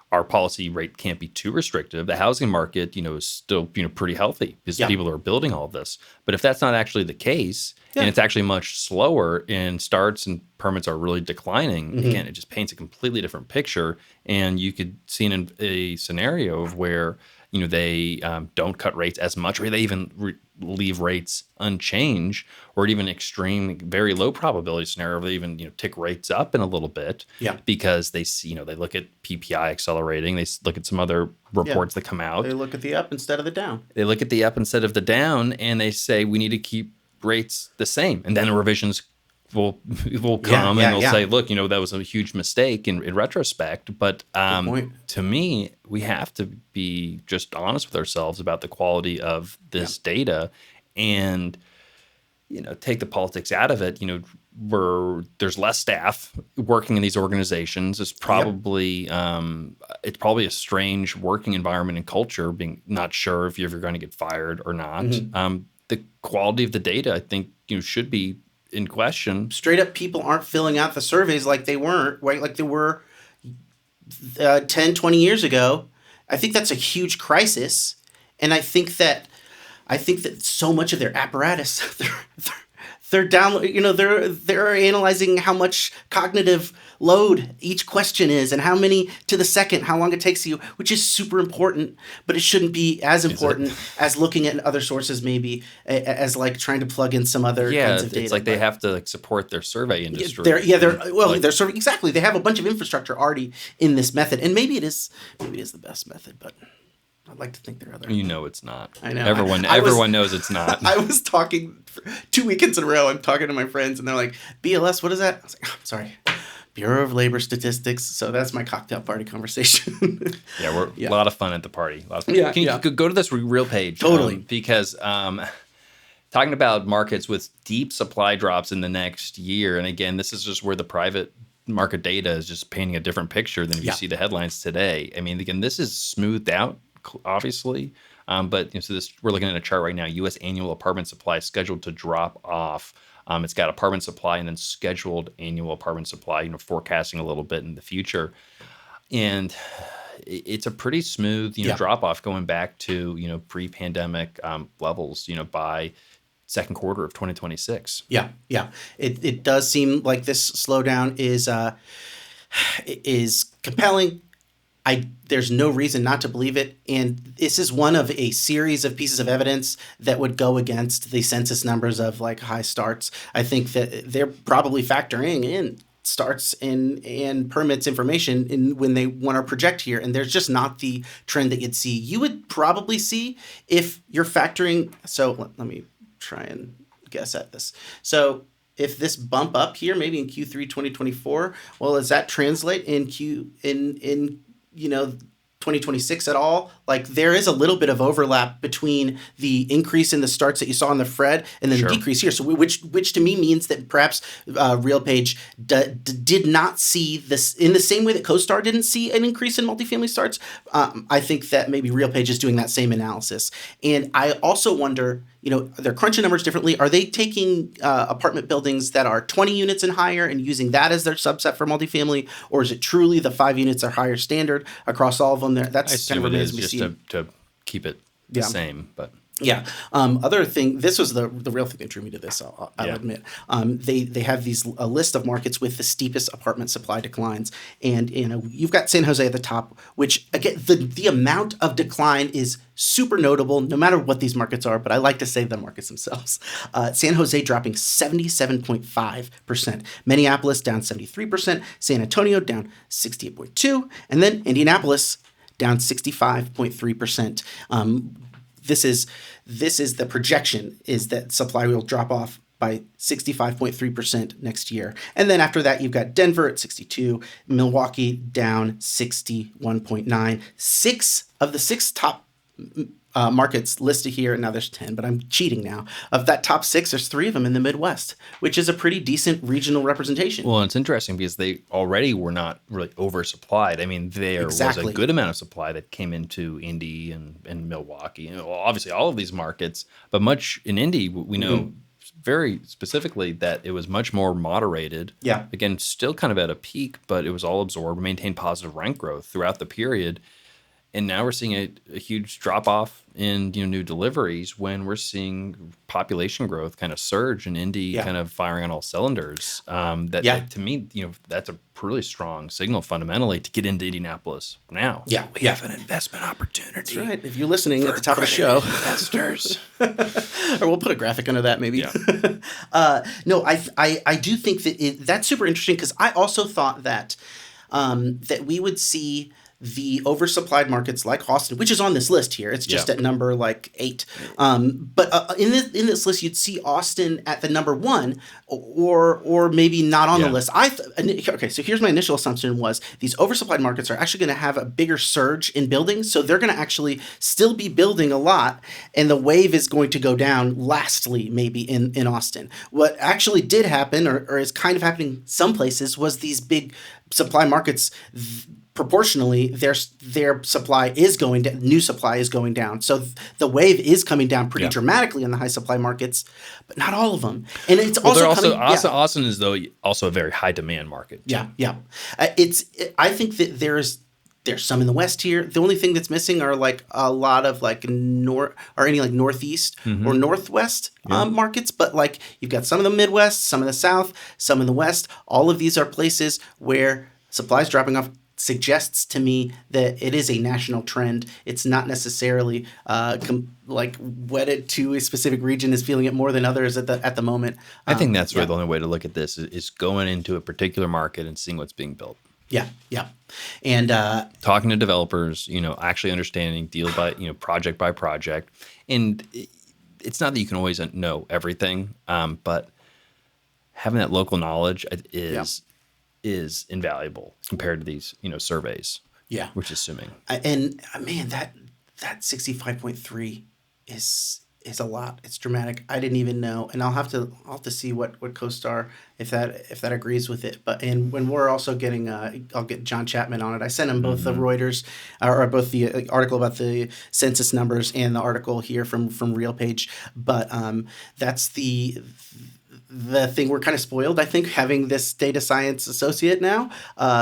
our policy rate can't be too restrictive. The housing market, is still pretty healthy because people are building all of this. But if that's not actually the case, and it's actually much slower, and starts and permits are really declining, again, it just paints a completely different picture. And you could see in a scenario of where they don't cut rates as much, or they even leave rates unchanged, or even extreme, very low probability scenario where they even tick rates up in a little bit, because they see they look at PPI accelerating, they look at some other reports that come out. They look at the up instead of the down. They look at the up instead of the down, and they say we need to keep rates the same, and then the revisions will come and they'll say, look, that was a huge mistake in retrospect. But to me, we have to be just honest with ourselves about the quality of this data, and take the politics out of it. Where there's less staff working in these organizations, it's probably a strange working environment and culture, being not sure if you're ever going to get fired or not. The quality of the data, I think, should be in question. Straight up, people aren't filling out the surveys like they weren't, right? Like they were 10, 20 years ago. I think that's a huge crisis. And I think that so much of their apparatus, they're down, they're analyzing how much cognitive load each question is and how many to the second, how long it takes you, which is super important, but it shouldn't be as important as looking at other sources, maybe as like trying to plug in some other kinds of data. It's like they have to support their survey industry. They're serving, exactly. They have a bunch of infrastructure already in this method, and maybe it is the best method, but I'd like to think there are other. It's not. I know. Everyone knows it's not. I was talking 2 weekends in a row. I'm talking to my friends, and they're like, BLS, what is that? I was like, sorry. Bureau of Labor Statistics. So that's my cocktail party conversation. We're a lot of fun at the party. Can you go to this real page? Totally. Because talking about markets with deep supply drops in the next year, and again, this is just where the private market data is just painting a different picture than if you see the headlines today. I mean, again, this is smoothed out, obviously. But so we're looking at a chart right now. U.S. annual apartment supply is scheduled to drop off It's got apartment supply and then scheduled annual apartment supply, forecasting a little bit in the future. And it's a pretty smooth, Yeah. drop off going back to, pre-pandemic levels, by second quarter of 2026. Yeah. Yeah. It does seem like this slowdown is compelling. There's no reason not to believe it, and this is one of a series of pieces of evidence that would go against the census numbers of like high starts. I think that they're probably factoring in starts and permits information in when they want to project here, and there's just not the trend that you'd see. You would probably see if you're factoring. So let me try and guess at this. So if this bump up here, maybe in Q3 2024, well, does that translate in 2026 at all? Like there is a little bit of overlap between the increase in the starts that you saw in the Fred and then Sure. the decrease here. So which to me means that perhaps RealPage did not see this in the same way that CoStar didn't see an increase in multifamily starts. I think that maybe RealPage is doing that same analysis. And I also wonder, they're crunching numbers differently. Are they taking apartment buildings that are 20 units and higher and using that as their subset for multifamily? Or is it truly the 5 units are higher standard across all of them? That's kind of it is remains to be just seen. to keep it the same, but Yeah. Other thing, this was the real thing that drew me to this, I'll admit. They have a list of markets with the steepest apartment supply declines. And, you've got San Jose at the top, which, again, the amount of decline is super notable, no matter what these markets are, but I like to say the markets themselves. San Jose dropping 77.5%. Minneapolis down 73%. San Antonio down 68.2%. And then Indianapolis down 65.3%. This is the projection, is that supply will drop off by 65.3% next year. And then after that, you've got Denver at 62, Milwaukee down 61.9. 6 of the 6 top markets listed here. Now there's 10, but I'm cheating now. Of that top 6, there's 3 of them in the Midwest, which is a pretty decent regional representation. Well, it's interesting because they already were not really oversupplied. I mean, there was Exactly. a good amount of supply that came into Indy and Milwaukee. Obviously, all of these markets, but much in Indy, we know very specifically that it was much more moderated. Yeah. Again, still kind of at a peak, but it was all absorbed, maintained positive rent growth throughout the period. And now we're seeing a huge drop off in new deliveries when we're seeing population growth kind of surge and Indy kind of firing on all cylinders. That to me, that's a really strong signal fundamentally to get into Indianapolis now. Yeah, we have an investment opportunity. That's right. If you're listening at the top of the show, investors, or we'll put a graphic under that maybe. Yeah. No, I do think that that's super interesting, because I also thought that we would see the oversupplied markets like Austin, which is on this list here. It's just at number like 8. But in this list, you'd see Austin at the number 1, or maybe not on the list. Okay, so here's my initial assumption was these oversupplied markets are actually going to have a bigger surge in building, so they're going to actually still be building a lot, and the wave is going to go down lastly maybe in Austin. What actually did happen, or is kind of happening some places, was these big supply markets, proportionally, their supply is going down. New supply is going down. So the wave is coming down pretty dramatically in the high supply markets, but not all of them. And it's Austin is though also a very high demand market. Yeah. I think that there's some in the West here. The only thing that's missing are like a lot of like Northeast or Northwest markets. But like you've got some of the Midwest, some of the South, some in the West. All of these are places where supply is dropping off. Suggests to me that it is a national trend. It's not necessarily wedded to a specific region is feeling it more than others at the moment. I think that's really the only way to look at this is going into a particular market and seeing what's being built. Yeah. And talking to developers, actually understanding deal by, project by project. And it's not that you can always know everything, but having that local knowledge is invaluable compared to these, surveys. Yeah. Which is assuming. And man, that 65.3 is a lot. It's dramatic. I didn't even know. And I'll have to see what CoStar, if that agrees with it. But and when we're also getting I'll get John Chapman on it. I sent him both the Reuters or both the article about the census numbers and the article here from RealPage. But that's the thing we're kind of spoiled, I think, having this data science associate now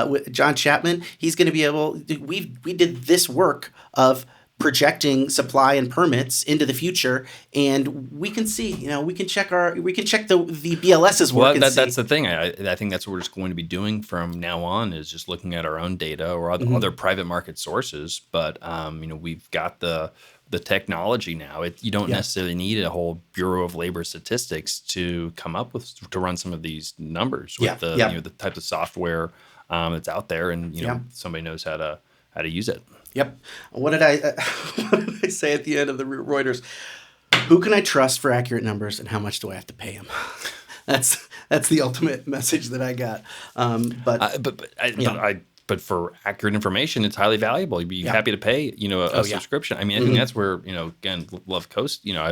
with John Chapman. He's going to be able. We did this work of projecting supply and permits into the future, and we can see. We can check the BLS's work. Well, and see. that's the thing. I think that's what we're just going to be doing from now on, is just looking at our own data or other private market sources. But we've got the technology now. You don't necessarily need a whole Bureau of Labor Statistics to come up with to run some of these numbers with the types of software that's out there, and somebody knows how to use it. Yep. What did I say at the end of the Reuters? Who can I trust for accurate numbers, and how much do I have to pay them? That's the ultimate message that I got. But for accurate information, it's highly valuable. You'd be happy to pay, a subscription. I mean, I think that's where, again, love I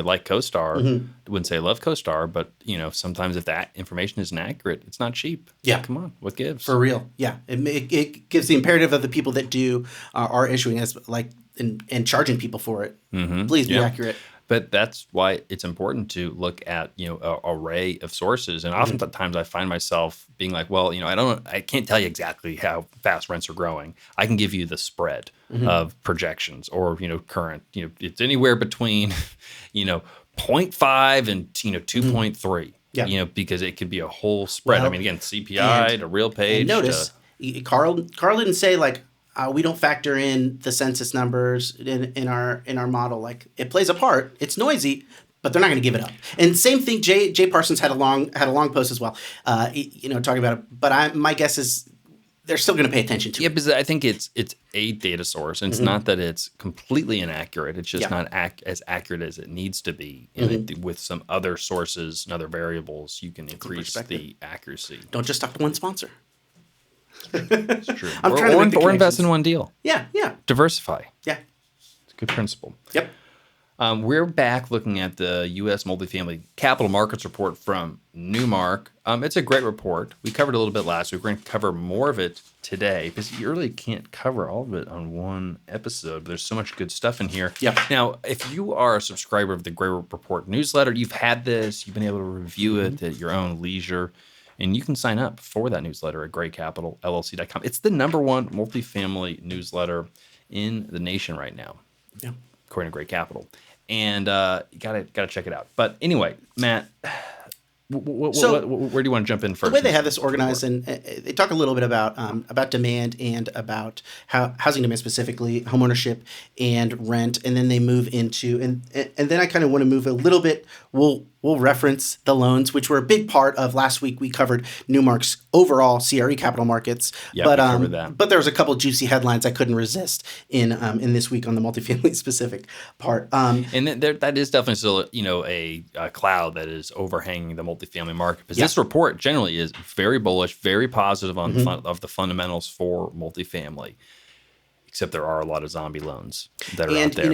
like CoStar. I wouldn't say I love CoStar, but sometimes if that information isn't accurate, it's not cheap. Yeah. Come on, what gives? For real. Yeah. It gives the imperative of the people that are issuing as and charging people for it. Please be accurate. But that's why it's important to look at an array of sources. And oftentimes I find myself being like, well, I can't tell you exactly how fast rents are growing. I can give you the spread of projections or current. It's anywhere between 0.5 and 2.3. Yeah. Because it could be a whole spread. Well, I mean, again, CPI to real page. And notice, Carl didn't say we don't factor in the census numbers in our model. Like, it plays a part. It's noisy, but they're not going to give it up. And same thing. Jay Parsons had a long post as well. Talking about it. But my guess is they're still going to pay attention to it. Yeah, because I think it's a data source, and it's not that it's completely inaccurate. It's just not as accurate as it needs to be. And with some other sources and other variables, you can increase the accuracy. Don't just talk to one sponsor. It's true. Or invest in one deal. Yeah. Diversify. Yeah. It's a good principle. Yep. We're back looking at the U.S. Multifamily Capital Markets Report from Newmark. It's a great report. We covered a little bit last week. We're going to cover more of it today because you really can't cover all of it on one episode. There's so much good stuff in here. Yep. Now, if you are a subscriber of the Gray Report newsletter, you've had this, you've been able to review it at your own leisure. And you can sign up for that newsletter at graycapitalllc.com. It's the number one multifamily newsletter in the nation right now, according to Gray Capital. And you gotta check it out. But anyway, Matt, where do you want to jump in first? The way they have this organized, and they talk a little bit about demand and about how housing demand specifically, homeownership and rent, and then they move into and then I kind of want to move a little bit. We'll reference the loans, which were a big part of last week. We covered Newmark's overall CRE capital markets, we covered that. But there was a couple juicy headlines I couldn't resist in this week on the multifamily specific part. And that is definitely still a cloud that is overhanging the multifamily market, because this report generally is very bullish, very positive on the fundamentals for multifamily. Except there are a lot of zombie loans that are out there.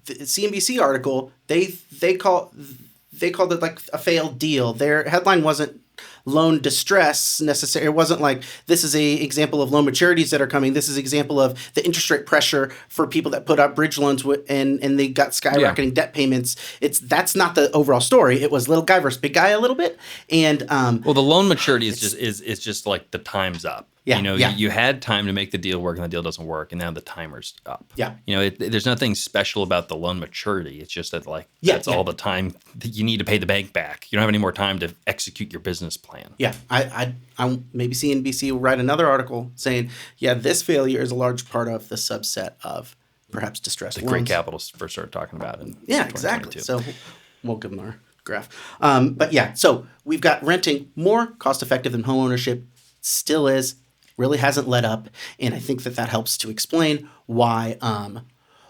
The CNBC article, they called it like a failed deal. Their headline wasn't loan distress necessarily. It wasn't like, this is a example of loan maturities that are coming. This is an example of the interest rate pressure for people that put up bridge loans and they got skyrocketing debt payments. That's not the overall story. It was little guy versus big guy a little bit. And the loan maturity is just like the time's up. Yeah, You had time to make the deal work, and the deal doesn't work, and now the timer's up. Yeah. There's nothing special about the loan maturity. It's just that that's all the time that you need to pay the bank back. You don't have any more time to execute your business plan. Yeah. I maybe CNBC will write another article saying, this failure is a large part of the subset of perhaps distressed loans. The Great Capital first started talking about it. Exactly. So we'll give them our graph. So we've got renting more cost effective than homeownership. Still is. Really hasn't let up, and I think that helps to explain why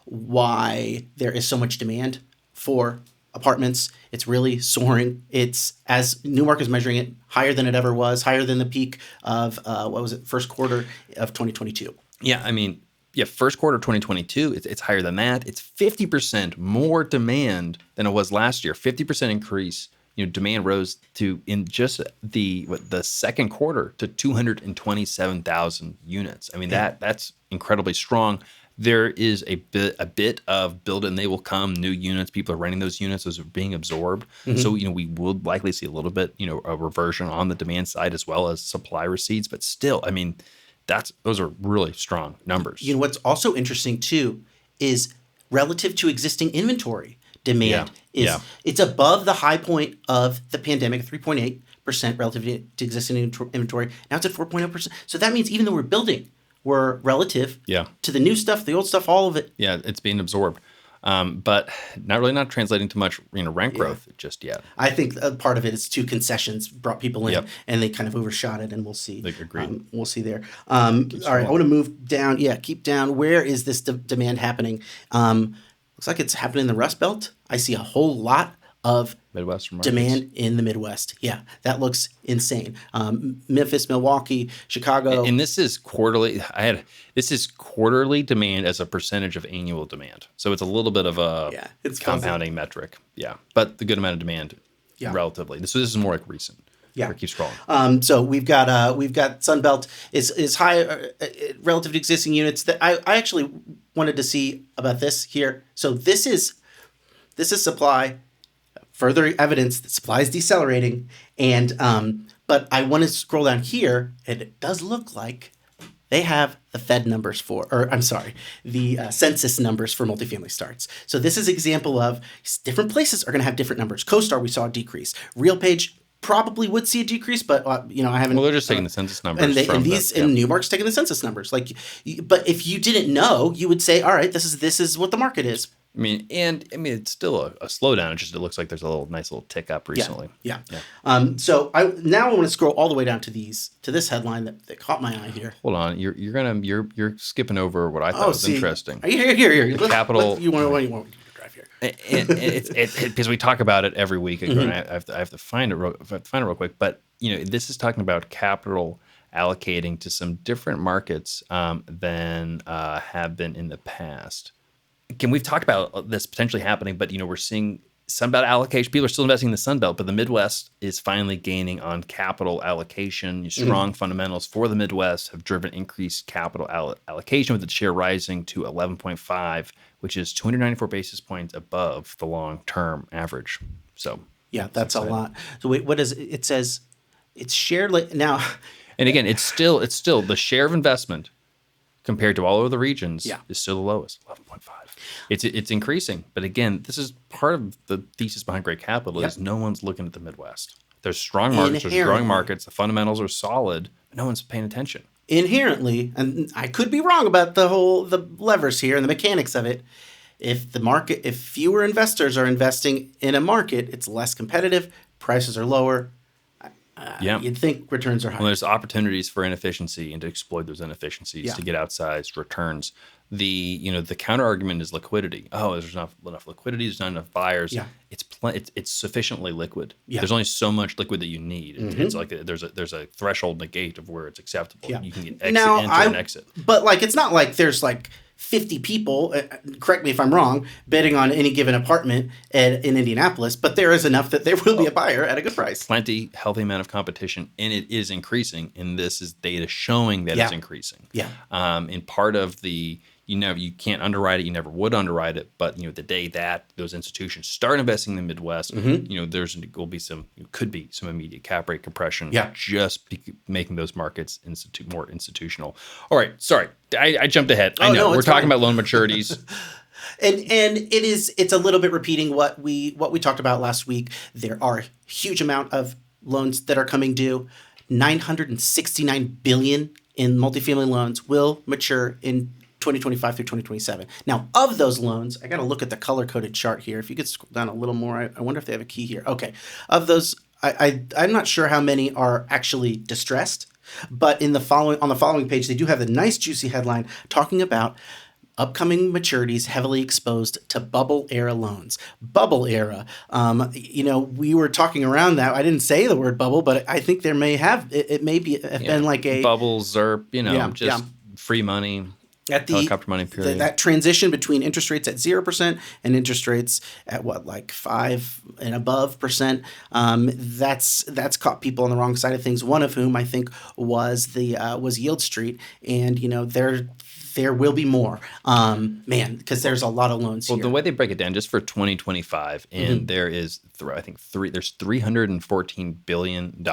there is so much demand for apartments. It's really soaring. It's, as Newmark is measuring it, higher than it ever was, higher than the peak of first quarter of 2022. First quarter 2022, it's higher than that. It's 50% more demand than it was last year. 50% increase. Demand rose to, in just the second quarter, to 227,000 units. I mean, that's incredibly strong. There is a bit of build and they will come new units. People are renting those units. Those are being absorbed. So, we will likely see a little bit, a reversion on the demand side as well as supply receipts. But still, I mean, those are really strong numbers. What's also interesting too is relative to existing inventory Yeah. demand Yeah. it's above the high point of the pandemic, 3.8% relative to existing inventory. Now it's at 4.0%. So that means even though we're building, we're relative Yeah. to the new stuff, the old stuff, all of it. Yeah. It's being absorbed. But not translating to much, rent growth just yet. I think part of it is two concessions brought people in, Yep. and they kind of overshot it, and we'll see. Agreed. We'll see there. All right, I want to move down. Yeah, keep down. Where is this demand happening? Looks like it's happening in the Rust Belt. I see a whole lot of Midwestern markets. demand in the Midwest. Yeah, that looks insane. Memphis, Milwaukee, Chicago. And this is quarterly. This is quarterly demand as a percentage of annual demand. So it's a little bit of a it's compounding metric. Yeah, but the good amount of demand relatively. So this is more like recent. Yeah. Keep scrolling. So we've got Sunbelt is high relative to existing units. That I actually wanted to see about this here. So this is supply. Further evidence that supply is decelerating, and but I want to scroll down here, and it does look like they have the Fed numbers the census numbers for multifamily starts. So this is an example of different places are going to have different numbers. CoStar, we saw a decrease. RealPage probably would see a decrease, but I haven't. Well, they're just taking the census numbers, and Newmark's taking the census numbers. But if you didn't know, you would say, all right, this is what the market is. I mean, it's still a slowdown. It looks like there's a nice little tick up recently. Yeah. So I want to scroll all the way down to this headline that caught my eye here. Hold on, you're skipping over what I thought was interesting. Are you here? Capital. You want to drive here? And it's because we talk about it every week. And I have to find it real quick. But this is talking about capital allocating to some different markets than have been in the past. Again, we've talked about this potentially happening, but we're seeing Sunbelt allocation. People are still investing in the Sunbelt, but the Midwest is finally gaining on capital allocation. Strong fundamentals for the Midwest have driven increased capital allocation, with the share rising to 11.5, which is 294 basis points above the long-term average. So yeah, that's a lot. So wait, what is it? It says it's shared now. And again, it's still the share of investment compared to all over the regions is still the lowest, 11.5. It's increasing, but again, this is part of the thesis behind great capital is no one's looking at the Midwest. There's strong markets, there's growing markets, the fundamentals are solid, but no one's paying attention. Inherently, and I could be wrong about the levers here and the mechanics of it. If fewer investors are investing in a market, it's less competitive, prices are lower. You'd think returns are higher. Well, there's opportunities for inefficiency and to exploit those inefficiencies to get outsized returns. The counter argument is liquidity. Oh, there's not enough liquidity. There's not enough buyers. Yeah. It's sufficiently liquid. Yeah. There's only so much liquid that you need. It's like there's a threshold and a gate of where it's acceptable. Yeah. You can get enter and exit. But it's not like there's 50 people, correct me if I'm wrong, bidding on any given apartment in Indianapolis, but there is enough that there will be a buyer at a good price. Plenty, healthy amount of competition, and it is increasing, and this is data showing that it's increasing. Yeah. And part of the, you can't underwrite it, you never would underwrite it, but, the day that those institutions start investing in the Midwest, could be some immediate cap rate compression, just making those markets more institutional. All right, sorry, I jumped ahead. I know, we're talking about loan maturities. And it's a little bit repeating what we talked about last week. There are a huge amount of loans that are coming due. $969 billion in multifamily loans will mature in 2025 through 2027. Now, of those loans, I got to look at the color-coded chart here. If you could scroll down a little more, I wonder if they have a key here. Okay. Of those, I'm not sure how many are actually distressed, but on the following page, they do have a nice juicy headline talking about upcoming maturities heavily exposed to bubble era loans. Bubble era. We were talking around that. I didn't say the word bubble, but I think there may have been like a bubbles or free money. At helicopter money period. That transition between interest rates at 0% and interest rates at 5 and above percent, that's caught people on the wrong side of things. One of whom I think was Yield Street, and there will be more. Man, because there's a lot of loans Well, here. the way they break it down, just for 2025, and there is, I think, there's $314 billion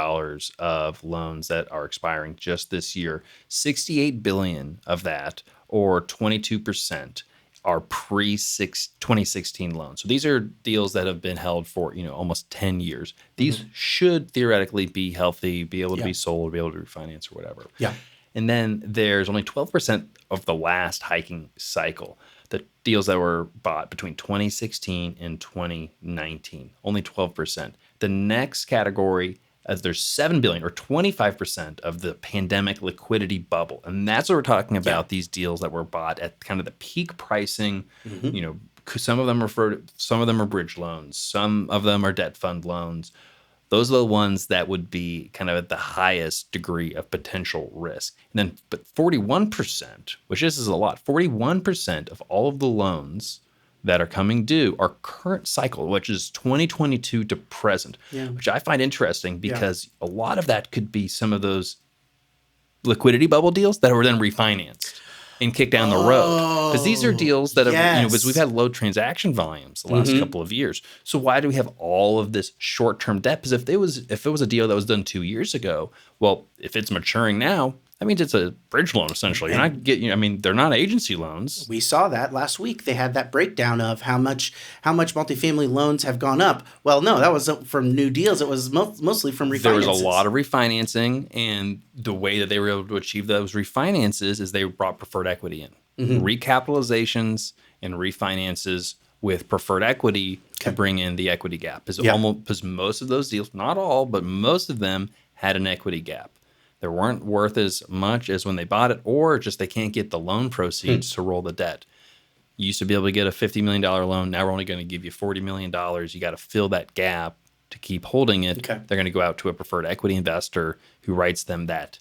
of loans that are expiring just this year. 68 billion of that, or 22%, are pre-2016 loans. So these are deals that have been held for, almost 10 years. These should theoretically be healthy, be able to be sold, be able to refinance or whatever. Yeah. And then there's only 12% of the last hiking cycle, the deals that were bought between 2016 and 2019, only 12%. The next category, as there's 7 billion or 25% of the pandemic liquidity bubble. And that's what we're talking about, these deals that were bought at kind of the peak pricing. Some of them are bridge loans, some of them are debt fund loans. Those are the ones that would be kind of at the highest degree of potential risk. And then, but 41%, which this is a lot, 41% of all of the loans that are coming due are current cycle, which is 2022 to present, which I find interesting because a lot of that could be some of those liquidity bubble deals that were then refinanced and kicked down the road. Because these are deals that have, because we've had low transaction volumes the last couple of years. So why do we have all of this short-term debt? Because if it was a deal that was done 2 years ago, well, if it's maturing now, that means it's a bridge loan essentially. You're not getting, they're not agency loans. We saw that last week. They had that breakdown of how much multifamily loans have gone up. Well, no, that was from new deals. It was mostly from refinances. There was a lot of refinancing, and the way that they were able to achieve those refinances is they brought preferred equity in. Recapitalizations and refinances with preferred equity to bring in the equity gap. Because most of those deals, not all, but most of them had an equity gap. They weren't worth as much as when they bought it, or just they can't get the loan proceeds to roll the debt. You used to be able to get a $50 million loan. Now we're only going to give you $40 million. You got to fill that gap to keep holding it. They're going to go out to a preferred equity investor who writes them that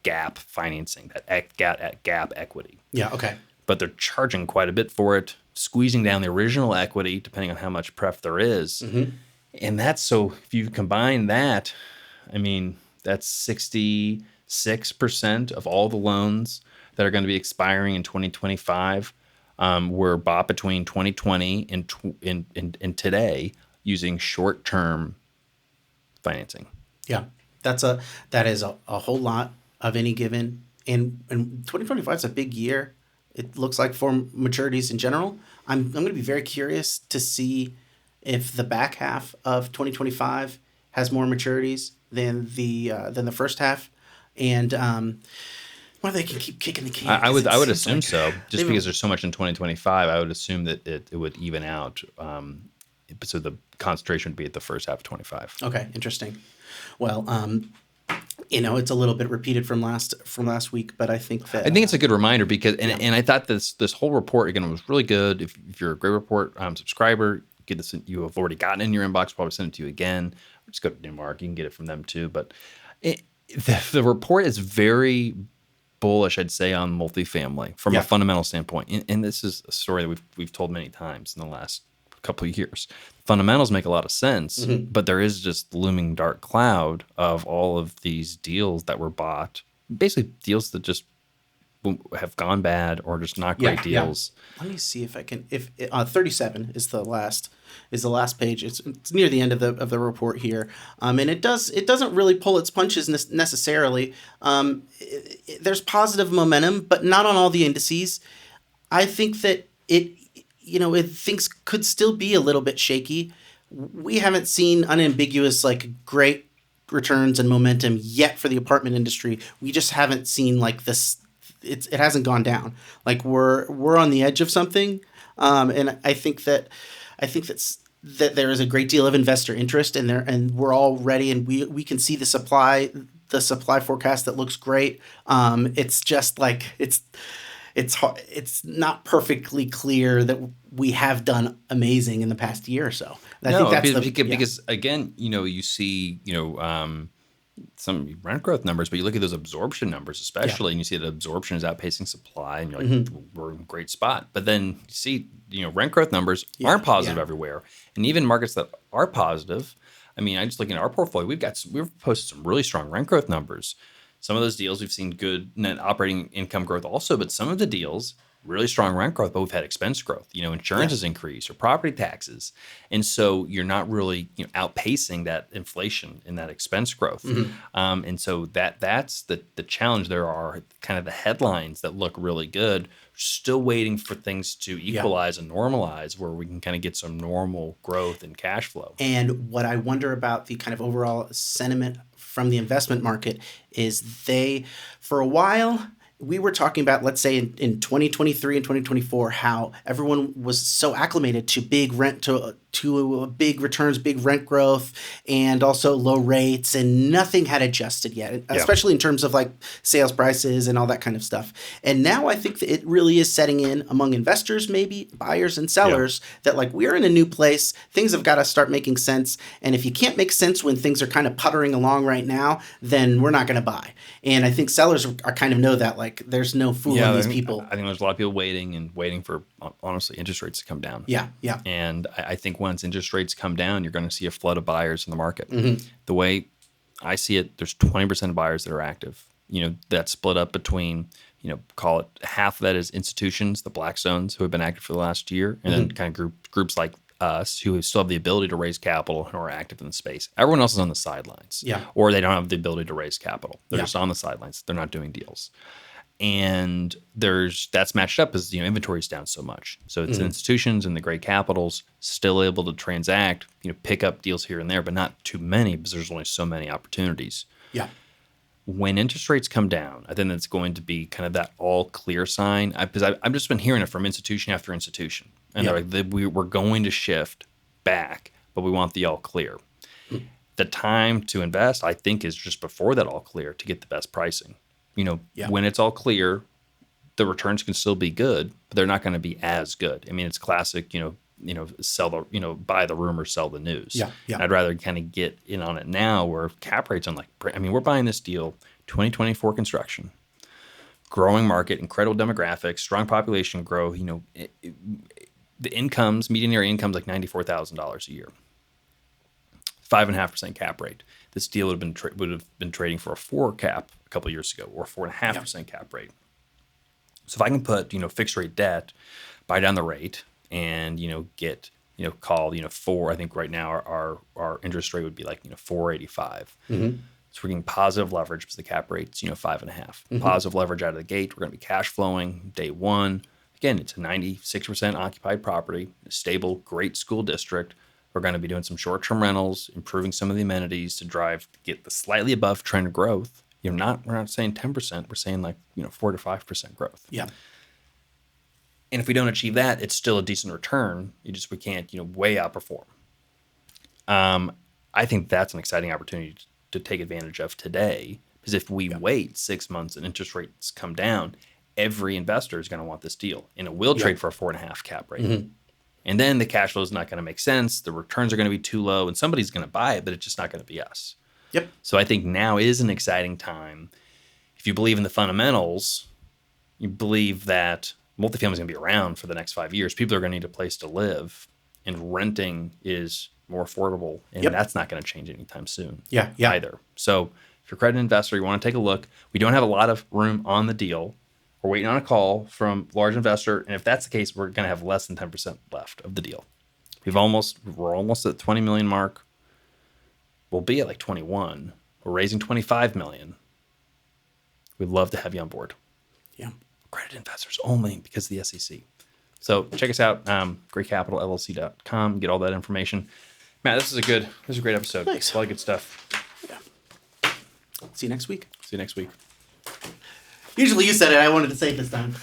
gap financing, that gap equity. Yeah, okay. But they're charging quite a bit for it, squeezing down the original equity depending on how much pref there is. And that's, so if you combine that, I mean, that's 66% of all the loans that are going to be expiring in 2025 were bought between 2020 and today using short-term financing. Yeah, that is a whole lot of any given. And 2025 is a big year. It looks like for maturities in general. I'm going to be very curious to see if the back half of 2025 has more maturities than the first half, and whether they can keep kicking the can. I would assume so, just because there's so much in 2025. I would assume that it would even out. So the concentration would be at the first half of 25. Okay, interesting. Well, it's a little bit repeated from last week, but I think it's a good reminder because, and I thought this whole report again was really good. If you're a Great Report subscriber, get this. You have already gotten it in your inbox. Probably send it to you again. Just go to Newmark. You can get it from them too. But the report is very bullish, I'd say, on multifamily from a fundamental standpoint. And this is a story that we've told many times in the last couple of years. Fundamentals make a lot of sense, but there is just looming dark cloud of all of these deals that were bought, basically deals that just have gone bad or just not great deals. Let me see if I can. If 37 is the last page. It's near the end of the report here, and it doesn't really pull its punches necessarily. There's positive momentum, but not on all the indices. I think that things could still be a little bit shaky. We haven't seen unambiguous great returns and momentum yet for the apartment industry. We just haven't seen this. It hasn't gone down. We're on the edge of something, and I think that there is a great deal of investor interest in there, and we're all ready, and we can see the supply forecast that looks great. It's just it's hard, it's not perfectly clear that we have done amazing in the past year or so. I think that's because again, you see, some rent growth numbers, but you look at those absorption numbers, especially, and you see that absorption is outpacing supply, and you're like, we're in a great spot. But then you see, rent growth numbers aren't positive everywhere, and even markets that are positive. I mean, I just looking at our portfolio, we've posted some really strong rent growth numbers. Some of those deals we've seen good net operating income growth also, but some of the deals really strong rent growth, but we've had expense growth. Insurance Yeah. has increased or property taxes, and so you're not really outpacing that inflation in that expense growth. And so that's the challenge. There are kind of the headlines that look really good, still waiting for things to Yeah. equalize and normalize, where we can kind of get some normal growth and cash flow. And what I wonder about the kind of overall sentiment from the investment market is for a while, we were talking about, let's say in 2023 and 2024, how everyone was so acclimated to big rent, to big returns, big rent growth, and also low rates, and nothing had adjusted yet, especially in terms of like sales prices and all that kind of stuff. And now I think that it really is setting in among investors, maybe buyers and sellers, that like we're in a new place. Things have got to start making sense. And if you can't make sense when things are kind of puttering along right now, then we're not going to buy. And I think sellers are kind of know that, like, there's no fooling these people. I think there's a lot of people waiting for, honestly, interest rates to come down. Yeah. And I think once interest rates come down, you're going to see a flood of buyers in the market. The way I see it, there's 20% of buyers that are active. That's split up between, call it half of that is institutions, the Blackstones, who have been active for the last year, and then kind of groups like us who still have the ability to raise capital and are active in the space. Everyone else is on the sidelines. Or they don't have the ability to raise capital. They're just on the sidelines. They're not doing deals. And that's matched up as inventory is down so much. So it's institutions and the great capitals still able to transact, pick up deals here and there, but not too many because there's only so many opportunities. Yeah. When interest rates come down, I think that's going to be kind of that all clear sign. Because I've just been hearing it from institution after institution, and they're like, we're going to shift back, but we want the all clear. The time to invest, I think, is just before that all clear to get the best pricing. When it's all clear, the returns can still be good, but they're not going to be as good. I mean, it's classic, buy the rumor, sell the news. Yeah. And I'd rather kind of get in on it now where cap rates on we're buying this deal, 2024 construction, growing market, incredible demographics, strong population growth. The incomes, median area incomes like $94,000 a year, 5.5% cap rate. This deal would have been trading for a 4 cap a couple of years ago, or 4.5% cap rate. So if I can put fixed rate debt, buy down the rate, and get call 4. I think right now our interest rate would be like 4.85. So we're getting positive leverage because the cap rate's 5.5. Positive leverage out of the gate. We're going to be cash flowing day one. Again, it's a 96% occupied property, a stable, great school district. We're going to be doing some short-term rentals, improving some of the amenities to get the slightly above trend growth. We're not saying 10%. We're saying like 4 to 5% growth. Yeah. And if we don't achieve that, it's still a decent return. We can't way outperform. I think that's an exciting opportunity to take advantage of today, because if we wait 6 months and interest rates come down, every investor is going to want this deal, and it will trade for a 4.5 cap rate. And then the cash flow is not going to make sense. The returns are going to be too low, and somebody's going to buy it, but it's just not going to be us. Yep. So I think now is an exciting time. If you believe in the fundamentals, you believe that multifamily is going to be around for the next 5 years. People are going to need a place to live, and renting is more affordable, and that's not going to change anytime soon. Either. So if you're a credit investor, you want to take a look. We don't have a lot of room on the deal. We're waiting on a call from a large investor, and if that's the case, we're going to have less than 10% left of the deal. We're almost at the 20 million mark. We'll be at like 21. We're raising 25 million. We'd love to have you on board. Yeah. Credit investors only because of the SEC. So check us out, greatcapitalllc.com. Get all that information. Matt, this is a great episode. Thanks. A lot of good stuff. Yeah. See you next week. See you next week. Usually you said it. I wanted to say it this time.